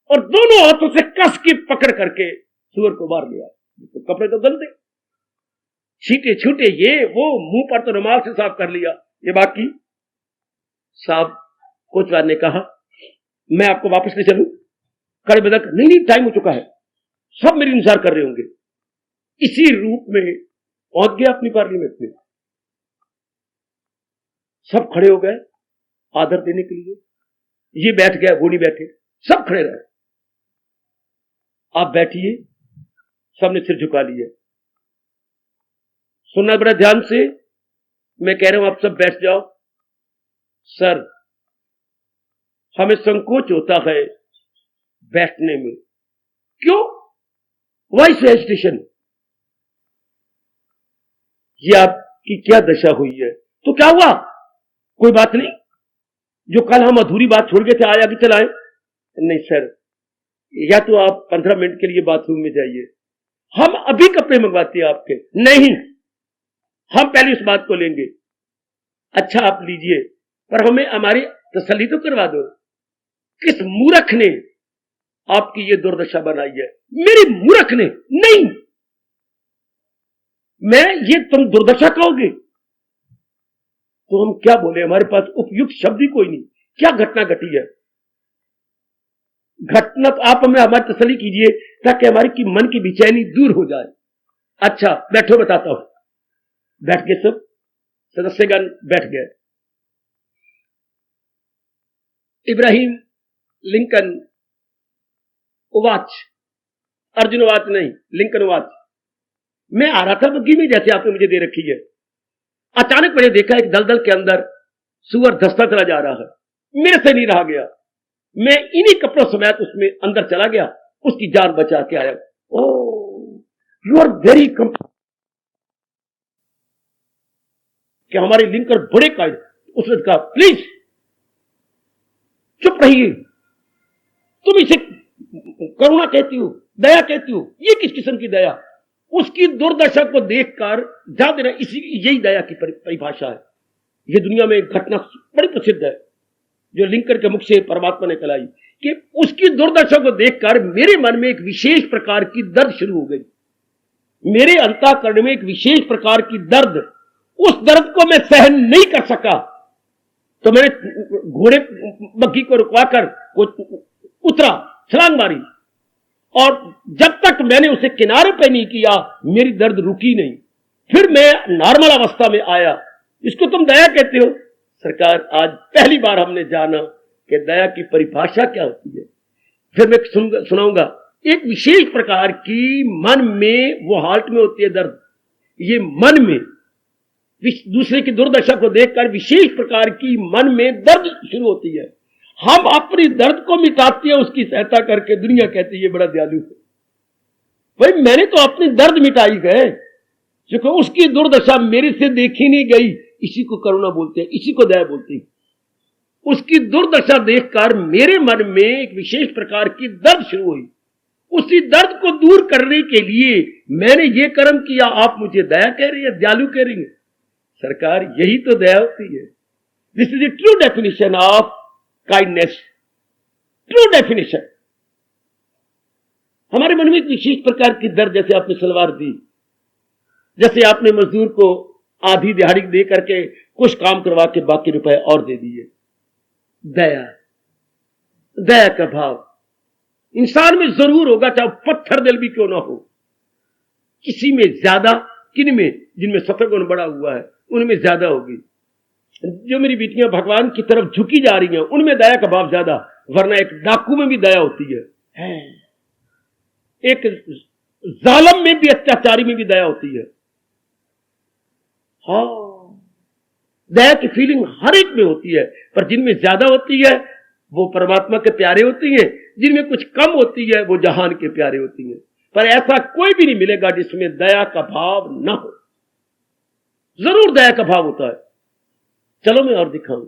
और दोनों हाथों से कस के पकड़ करके सुअर को मार लिया। तो कपड़े तो गंदे, छीटे छूटे, ये वो, मुंह पर तो रुमाल से साफ कर लिया। ये बाकी साहब, कोचवान ने कहा मैं आपको वापस ले चलूं? कड़े बदल, नहीं नहीं, टाइम हो चुका है, सब मेरी इंतजार कर रहे होंगे। इसी रूप में पहुंच गया अपनी पार्लियामेंट में। सब खड़े हो गए आदर देने के लिए। ये बैठ गया, वो नहीं बैठे, सब खड़े रहे। आप बैठिए, सबने सिर झुका लिया। सुनना बड़ा ध्यान से, मैं कह रहा हूं आप सब बैठ जाओ। सर, हमें संकोच होता है बैठने में। क्यों? वाई सो हेजिटेशन? ये आपकी क्या दशा हुई है? तो क्या हुआ? कोई बात नहीं, जो कल हम अधूरी बात छोड़ गए थे आज आगे चलाएं। नहीं सर, या तो आप 15 मिनट के लिए बाथरूम में जाइए, हम अभी कपड़े मंगवाते हैं आपके। नहीं, हम पहले इस बात को लेंगे। अच्छा आप लीजिए, पर हमें हमारी तसल्ली तो करवा दो। किस मूर्ख ने आपकी ये दुर्दशा बनाई है। मेरी मूर्ख ने नहीं, मैं ये तुम दुर्दशा कहोगे तो हम क्या बोले, हमारे पास उपयुक्त शब्द ही कोई नहीं। क्या घटना घटी है? घटना तो आप हमें हमारी तसल्ली कीजिए ताकि हमारी की मन की बेचैनी दूर हो जाए। अच्छा बैठो, बताता हूं। बैठ गए सब सदस्यगण, बैठ गए। इब्राहिम लिंकन उवाच, अर्जुन उवाच नहीं, लिंकन उवाच। मैं आ रहा था बग्गी में, जैसे आपने मुझे दे रखी है। अचानक मैंने देखा एक दलदल के अंदर सुअर धंसता चला जा रहा है। मेरे से नहीं रहा गया, मैं इन्हीं कपड़ों समेत उसमें अंदर चला गया, उसकी जान बचा के आया। ओ यू आर वेरी कि हमारे लिंकर बड़े कायद। उसने कहा प्लीज चुप रहिए, तुम इसे करुणा कहती हो, दया कहती हो, ये किस किस्म की दया? उसकी दुर्दशा को देखकर जा देना, इसी यही दया की परिभाषा है। ये दुनिया में एक घटना बड़ी प्रसिद्ध है जो लिंकन के मुख से परमात्मा ने कलाई कि उसकी दुर्दशा को देखकर मेरे मन में एक विशेष प्रकार की दर्द शुरू हो गई। मेरे अंतःकरण में एक विशेष प्रकार की दर्द, उस दर्द को मैं सहन नहीं कर सका तो मैंने घोड़े बग्घी को रुकवाकर उतरा, छलांग मारी, और जब तक मैंने उसे किनारे पे नहीं किया मेरी दर्द रुकी नहीं। फिर मैं नॉर्मल अवस्था में आया। इसको तुम दया कहते हो? सरकार आज पहली बार हमने जाना कि दया की परिभाषा क्या होती है। फिर मैं सुनाऊंगा। एक विशेष प्रकार की मन में वो हालत में होती है दर्द। ये मन में दूसरे की दुर्दशा को देखकर विशेष प्रकार की मन में दर्द शुरू होती है। हम अपनी दर्द को मिटाते हैं उसकी सहायता करके। दुनिया कहती है ये बड़ा दयालु है। भाई मैंने तो अपनी दर्द मिटाई गए, क्योंकि उसकी दुर्दशा मेरे से देखी नहीं गई। इसी को करुणा बोलते हैं, इसी को दया बोलते हैं। उसकी दुर्दशा देखकर मेरे मन में एक विशेष प्रकार की दर्द शुरू हुई। उसी दर्द को दूर करने के लिए मैंने ये कर्म किया। आप मुझे दया कह रही है, दयालु कह रही है? सरकार यही तो दया होती है। This is the true definition of kindness, true definition. हमारे मन में एक विशेष प्रकार की दर्द, जैसे आपने सलवार दी, जैसे आपने मजदूर को आधी दिहाड़ी दे करके कुछ काम करवा के बाकी रुपए और दे दिए। दया, दया का भाव इंसान में जरूर होगा, चाहे पत्थर दिल भी क्यों ना हो। किसी में ज्यादा, किन में, जिनमें सत्वगुण बड़ा हुआ है उनमें ज्यादा होगी। जो मेरी बेटियां भगवान की तरफ झुकी जा रही हैं उनमें दया का भाव ज्यादा, वरना एक डाकू में भी दया होती है। एक जालिम में भी, अत्याचारी में भी दया होती है। हाँ, दया की फीलिंग हर एक में होती है, पर जिनमें ज्यादा होती है वो परमात्मा के प्यारे होती हैं, जिनमें कुछ कम होती है वो जहान के प्यारे होती हैं। पर ऐसा कोई भी नहीं मिलेगा जिसमें दया का भाव ना हो। जरूर दया का भाव होता है। चलो मैं और दिखाऊं।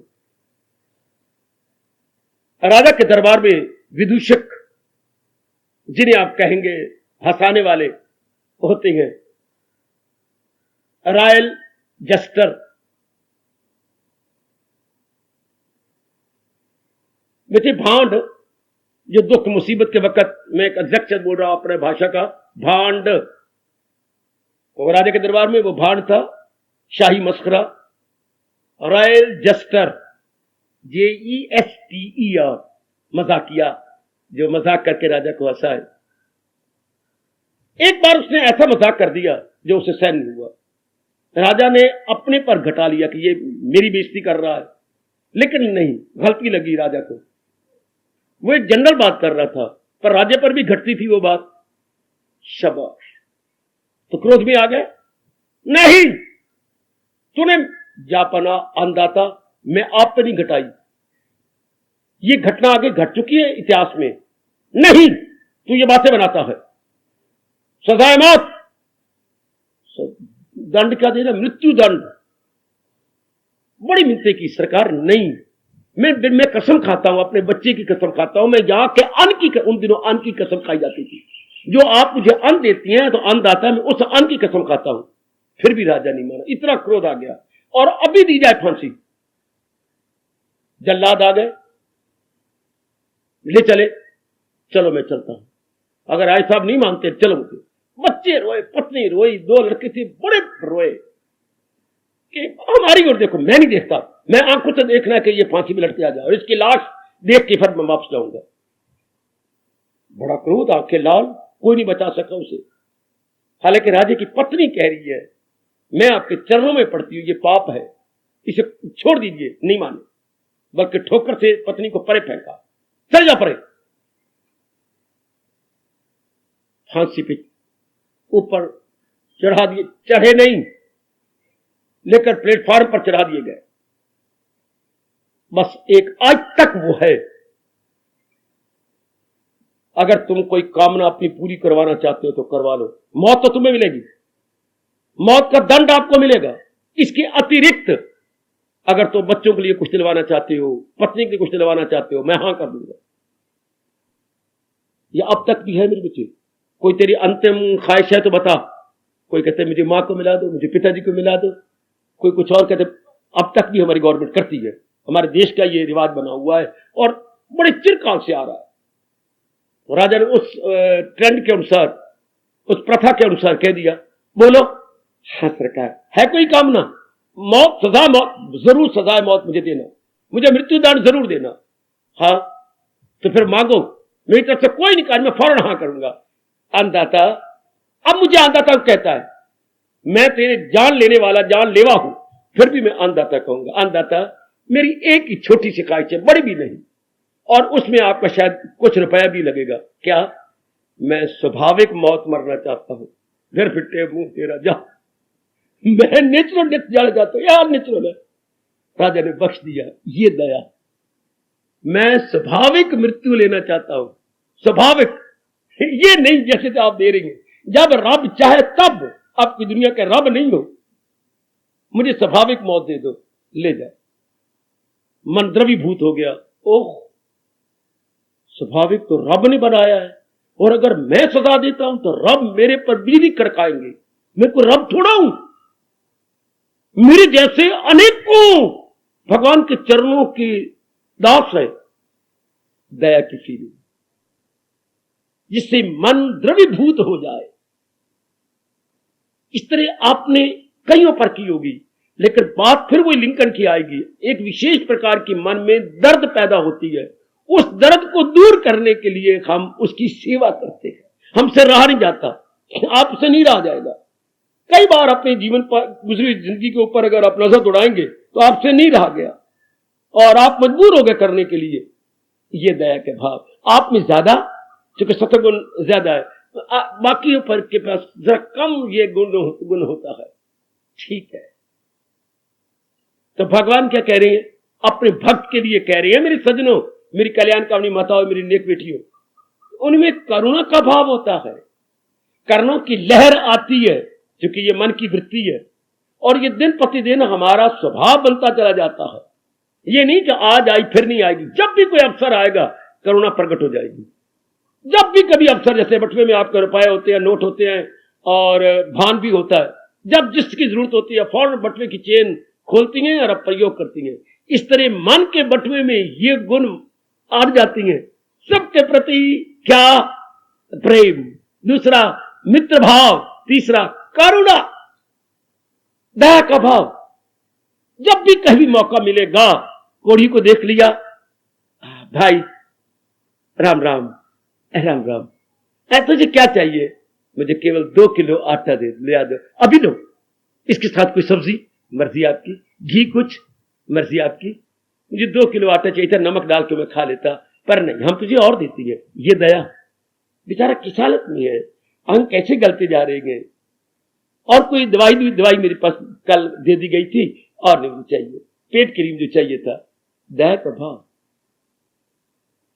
राजा के दरबार में विदूषक, जिन्हें आप कहेंगे हंसाने वाले, होते हैं। रॉयल जस्टर, बेटे भांड, जो दुख मुसीबत के वक्त, मैं एक एग्जैक्ट बोल रहा हूं अपने भाषा का, भांड। तो राजा के दरबार में वो भांड था, शाही मस्खरा। रॉयल जस्टर, JESTER, मजाकिया, जो मजाक करके राजा को हंसाए। एक बार उसने ऐसा मजाक कर दिया जो उसे सहन नहीं हुआ। राजा ने अपने पर घटा लिया कि ये मेरी बेइज्जती कर रहा है, लेकिन नहीं, गलती लगी राजा को। वो एक जनरल बात कर रहा था, पर राजा पर भी घटती थी वो बात। शाबाश। तो क्रोध में आ गए, नहीं, तूने जापना अंधाता, मैं आप पे नहीं घटाई। ये घटना आगे घट चुकी है इतिहास में। नहीं, तू ये बातें बनाता है, सजाए मौत। दंड क्या देना? मृत्यु दंड। बड़ी मिन्नतें की सरकार, नहीं, मैं कसम खाता हूं, अपने बच्चे की कसम खाता हूं। मैं यहां के अन्न की, उन दिनों अन्न की कसम खाई जाती थी। जो आप मुझे अन्न देती हैं तो अन्न आता है, मैं उस अन्न की कसम खाता हूं। फिर भी राजा नहीं माना। इतना क्रोध आ गया, और अभी दी जाए फांसी। जल्लाद आ गए, ले चले, चलो मैं चलता हूं। अगर आय साहब नहीं मानते, चलो मुझे। बच्चे रोए, पत्नी रोई, 2 लड़के थे, बड़े रोए कि हमारी ओर देखो। मैं नहीं देखता, मैं आंखों से देखना है कि ये फांसी में लटके आ जाए और इसकी लाश देख के फिर मैं वापस जाऊंगा। बड़ा क्रोध, आंखें लाल, कोई नहीं बचा सका उसे। हालांकि राजे की पत्नी कह रही है, मैं आपके चरणों में पड़ती हूं, ये पाप है, इसे छोड़ दीजिए। नहीं माने, बल्कि ठोकर से पत्नी को परे फेंका, चल जा परे। फांसी पे ऊपर चढ़ा दिए, चढ़े नहीं, लेकर प्लेटफॉर्म पर चढ़ा दिए गए। बस एक आज तक वो है, अगर तुम कोई कामना अपनी पूरी करवाना चाहते हो तो करवा लो, मौत तो तुम्हें मिलेगी, मौत का दंड आपको मिलेगा। इसके अतिरिक्त अगर तुम बच्चों के लिए कुछ दिलवाना चाहते हो, पत्नी के लिए कुछ दिलवाना चाहते हो, मैं हां कर दूंगा। यह अब तक भी है मेरे बच्चे। कोई तेरी अंतिम ख्वाहिश है तो बता। कोई कहते मुझे मां को मिला दो, मुझे पिताजी को मिला दो, कोई कुछ और कहते। अब तक भी हमारी गवर्नमेंट करती है, हमारे देश का ये रिवाज बना हुआ है और बड़े चिरकाल से आ रहा है। तो राजा ने उस ट्रेंड के अनुसार, उस प्रथा के अनुसार कह दिया, बोलो। हाँ सरकार, है कोई कामना? मौत, सजा, मौत, जरूर सजाए मौत मुझे देना, मुझे मृत्युदंड जरूर देना। हाँ तो फिर मांगो, मेरी तरफ से कोई नहीं, मैं फौरन हाँ करूंगा। अन्नदाता, अब मुझे अन्नदाता कहता है, मैं तेरे जान लेने वाला जान लेवा हूं, फिर भी मैं अन्नदाता कहूंगा। अन्नदाता, मेरी एक ही छोटी सी ख्वाहिश है, बड़ी भी नहीं, और उसमें आपका शायद कुछ रुपया भी लगेगा। क्या? मैं स्वाभाविक मौत मरना चाहता हूं। घर फिटे मुंह तेरा जा, मैं नेचुरल डेथ जड़ जाता हूं यार, नेचुरल है। राजा ने बख्श दिया, ये दया। मैं स्वाभाविक मृत्यु लेना चाहता हूं, स्वाभाविक, ये नहीं जैसे तो आप दे रही हैं। जब रब चाहे तब, आपकी दुनिया के रब नहीं हो, मुझे स्वाभाविक मौत दे दो, ले जाए। मन द्रवीभूत हो गया। ओह, स्वाभाविक तो रब ने बनाया है, और अगर मैं सजा देता हूं तो रब मेरे पर बिजली कड़काएंगे। मैं कोई रब थोड़ा हूं, मेरे जैसे अनेकों भगवान के चरणों की दास है। दया किसी ने, जिससे मन द्रवीभूत हो जाए। इस तरह आपने कईयों पर की होगी, लेकिन बात फिर वही लिंकन की आएगी। एक विशेष प्रकार की मन में दर्द पैदा होती है, उस दर्द को दूर करने के लिए हम उसकी सेवा करते हैं। हमसे रहा नहीं जाता, आपसे नहीं रहा जाएगा। कई बार अपने जीवन पर, गुजरी जिंदगी के ऊपर अगर आप नजर दौड़ाएंगे तो आपसे नहीं रहा गया और आप मजबूर हो गए करने के लिए। ये दया के भाव आप में ज्यादा, चूंकि सत्वगुण ज्यादा है, बाकी पर के पास जरा कम ये गुण होता है। ठीक है, तो भगवान क्या कह रहे हैं? अपने भक्त के लिए कह रहे हैं, मेरे सज्जनों, मेरी कल्याणकामनी माताओं, मेरी नेक बेटियों, उनमें करुणा का भाव होता है। करुणा की लहर आती है, क्योंकि ये मन की वृत्ति है, और ये दिन प्रतिदिन हमारा स्वभाव बनता चला जाता है। ये नहीं कि आज आई फिर नहीं आएगी, जब भी कोई अवसर आएगा करुणा प्रकट हो जाएगी। जब भी कभी अवसर, जैसे बटुए में आपके रुपए होते हैं, नोट होते हैं, और भान भी होता है, जब जिसकी जरूरत होती है फौरन बटुए की चेन खोलती हैं और अब प्रयोग करती हैं। इस तरह मन के बटुए में ये गुण आ जाती हैं। सबके प्रति क्या? प्रेम, दूसरा मित्र भाव, तीसरा करुणा, दया का भाव। जब भी कभी मौका मिलेगा, कोढ़ी को देख लिया, भाई राम राम, राम राम, तुझे क्या चाहिए? मुझे केवल 2 किलो आटा ले आ दो, अभी लो। इसके साथ कोई सब्जी, मर्जी आपकी, घी कुछ, मर्जी आपकी। मुझे 2 किलो आटा चाहिए था, नमक डाल के मैं खा लेता, पर नहीं, हम तुझे और देती है। ये दया। बेचारा किस हालत में है, अंग कैसे गलते जा रहे हैं। और कोई दवाई मेरे पास कल दे दी गई थी, और नहीं मुझे चाहिए, पेट क्रीम जो चाहिए था। दया का भाव।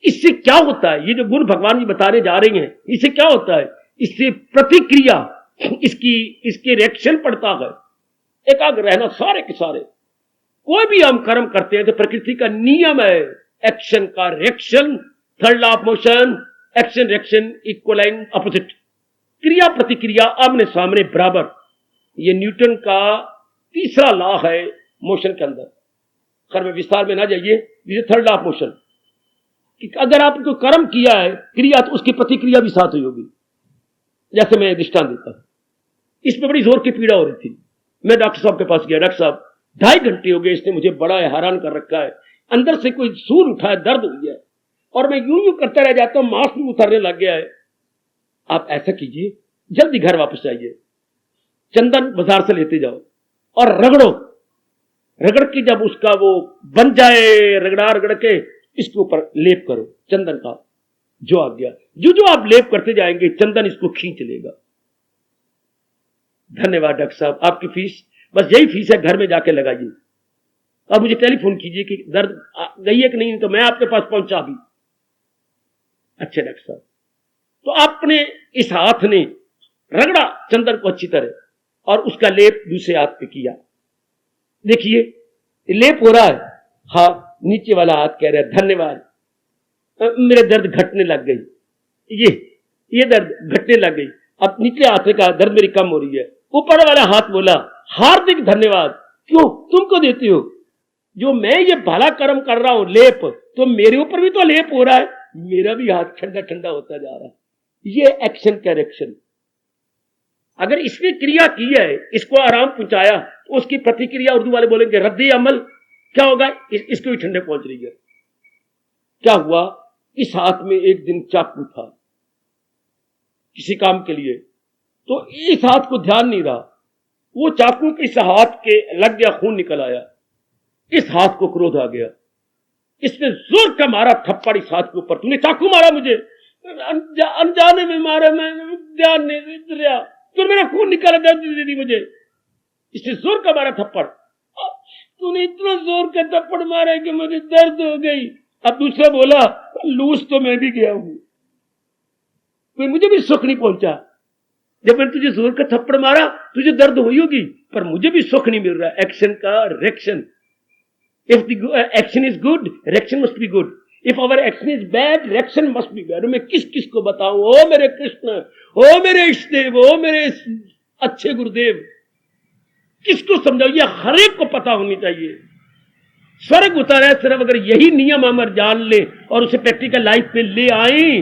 इससे क्या होता है? ये जो गुण भगवान जी बताने जा रहे हैं, इससे क्या होता है? इससे प्रतिक्रिया, इसके रिएक्शन पड़ता है। एकाग्र रहना सारे के सारे। कोई भी हम कर्म करते हैं तो प्रकृति का नियम है, एक्शन का reaction, third law of motion, action reaction equal and opposite, क्रिया प्रतिक्रिया आमने सामने बराबर। ये न्यूटन का तीसरा लॉ है मोशन के अंदर। खैर में विस्तार में ना जाइए, ये थर्ड लॉ ऑफ मोशन। कि अगर आपने कोई कर्म किया है, क्रिया, तो उसकी प्रतिक्रिया भी साथ हुई होगी। जैसे मैं दृष्टांत देता हूं, इसमें बड़ी जोर की पीड़ा हो रही थी। मैं डॉक्टर साहब के पास गया, डॉक्टर साहब 2.5 घंटे हो गए, इसने मुझे बड़ा हैरान कर रखा है, अंदर से कोई सूर उठा है, दर्द हुई है, और मैं यूं यूं करता रह जाता हूं, मांस भी उतरने लग गया है। आप ऐसा कीजिए, जल्दी घर वापस जाइए, चंदन बाजार से लेते जाओ और रगड़ो, रगड़ के जब उसका वो बन जाए, रगड़ के इसके ऊपर लेप करो चंदन का। जो आ गया, जो आप लेप करते जाएंगे, चंदन इसको खींच लेगा। धन्यवाद डॉक्टर साहब, आपकी फीस, बस यही फीस है, घर में जाके लगाइए। अब मुझे टेलीफोन कीजिए कि दर्द गई है कि नहीं, तो मैं आपके पास पहुंचा भी। अच्छे डॉक्टर साहब, तो आपने इस हाथ ने रगड़ा चंदन को अच्छी तरह, और उसका लेप दूसरे हाथ पे किया। देखिए लेप हो रहा है, हाँ, नीचे वाला हाथ कह रहा है धन्यवाद, मेरे दर्द घटने लग गई, ये दर्द घटने लग गई। अब नीचे हाथ का दर्द मेरी कम हो रही है। ऊपर वाला हाथ बोला हार्दिक धन्यवाद। क्यों तुमको देती हो? जो मैं ये भला कर्म कर रहा हूं, लेप, तो मेरे ऊपर भी तो लेप हो रहा है, मेरा भी हाथ ठंडा ठंडा होता जा रहा है। ये एक्शन करेक्शन। अगर इसने क्रिया की है, इसको आराम पहुंचाया, तो उसकी प्रतिक्रिया उर्दू वाले बोलेंगे रद्दी अमल। क्या होगा? इसको भी ठंडे पहुंच रही है। क्या हुआ? इस हाथ में एक दिन चाकू था किसी काम के लिए, तो इस हाथ को ध्यान नहीं रहा, वो चाकू इस हाथ के लग गया, खून निकल आया, इस हाथ को क्रोध आ गया, इसने जोर का मारा थप्पड़ इस हाथ के ऊपर। तूने चाकू मारा मुझे, अनजाने में मारा, मैं ध्यान नहीं दिया, तो मेरा खून निकाला, दर्द दे दी मुझे। इसने जोर का मारा थप्पड़, तूने इतना जोर का थप्पड़ मारा कि मुझे दर्द हो गई। अब दूसरा बोला लूज तो मैं भी गया हूं, कोई मुझे भी सुख नहीं पहुंचा। जब मैंने तुझे जोर का थप्पड़ मारा, तुझे दर्द हुई होगी, पर मुझे भी सुख नहीं मिल रहा। एक्शन का reaction. If the action is good, reaction must be good. If our action is bad, reaction must be bad. मैं किस किस को बताऊं? ओ मेरे कृष्ण, ओ मेरे इष्ट देव, ओ मेरे अच्छे गुरुदेव, किसको समझाओ? ये हर एक को पता होनी चाहिए। स्वर्ग उतारा है सिर्फ अगर यही नियम हम जान ले और उसे प्रैक्टिकल लाइफ में ले आए।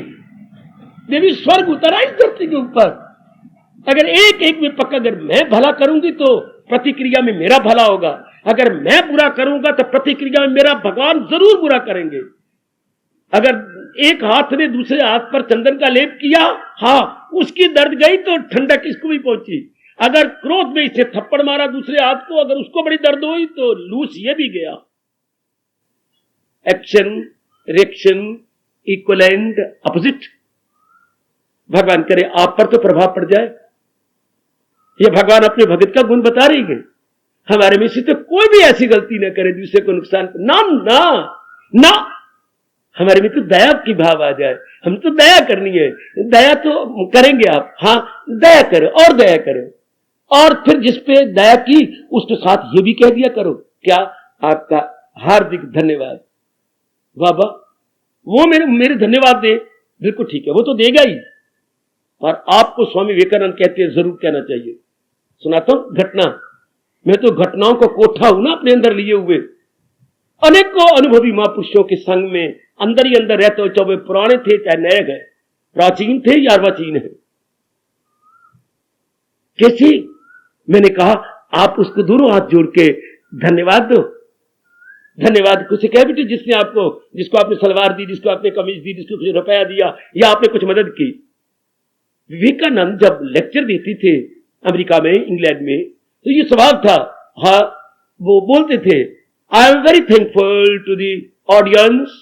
देवी स्वर्ग उतारा इस धरती के ऊपर। अगर एक एक में पक्का, अगर मैं भला करूंगी तो प्रतिक्रिया में मेरा भला होगा, अगर मैं बुरा करूंगा तो प्रतिक्रिया में मेरा भगवान जरूर बुरा करेंगे। अगर एक हाथ ने दूसरे हाथ पर चंदन का लेप किया, हाँ, उसकी दर्द गई तो ठंडक किसको भी पहुंची। अगर क्रोध में इसे थप्पड़ मारा दूसरे हाथ को, अगर उसको बड़ी दर्द हुई तो लूस ये भी गया। Action, reaction, equal and opposite. भगवान करे आप पर तो प्रभाव पड़ जाए। ये भगवान अपने भगत का गुण बता रही है। हमारे में से तो कोई भी ऐसी गलती न करे दूसरे को नुकसान ना ना ना। हमारे में तो दया की भाव आ जाए, हम तो दया करनी है। दया तो करेंगे आप, हाँ, दया करो और दया करो, और फिर जिसपे दया की उसके साथ ये भी कह दिया करो, क्या? आपका हार्दिक धन्यवाद। बाबा वो मेरे धन्यवाद दे, बिल्कुल ठीक है, वो तो देगा ही। और आपको स्वामी विवेकानंद कहते हैं जरूर कहना चाहिए। सुनाता हूं घटना। मैं तो घटनाओं को कोठा हूं ना अपने अंदर लिए हुए। अनेकों अनुभवी महापुरुषों के संग में अंदर ही अंदर रहते हो, चाहे वे पुराने थे चाहे नए गए, प्राचीन थे या अर्वाचीन है। कैसी? मैंने कहा आप उसको दोनों हाथ जोड़ के धन्यवाद दो। धन्यवाद उसे कह बेटे जिसने आपको, जिसको आपने सलवार दी, जिसको आपने कमीज दी, जिसको कुछ रुपया दिया या आपने कुछ मदद की। विवेकानंद जब लेक्चर देते थे अमेरिका में, इंग्लैंड में, तो ये स्वभाव था, हाँ, वो बोलते थे I am very thankful to the audience,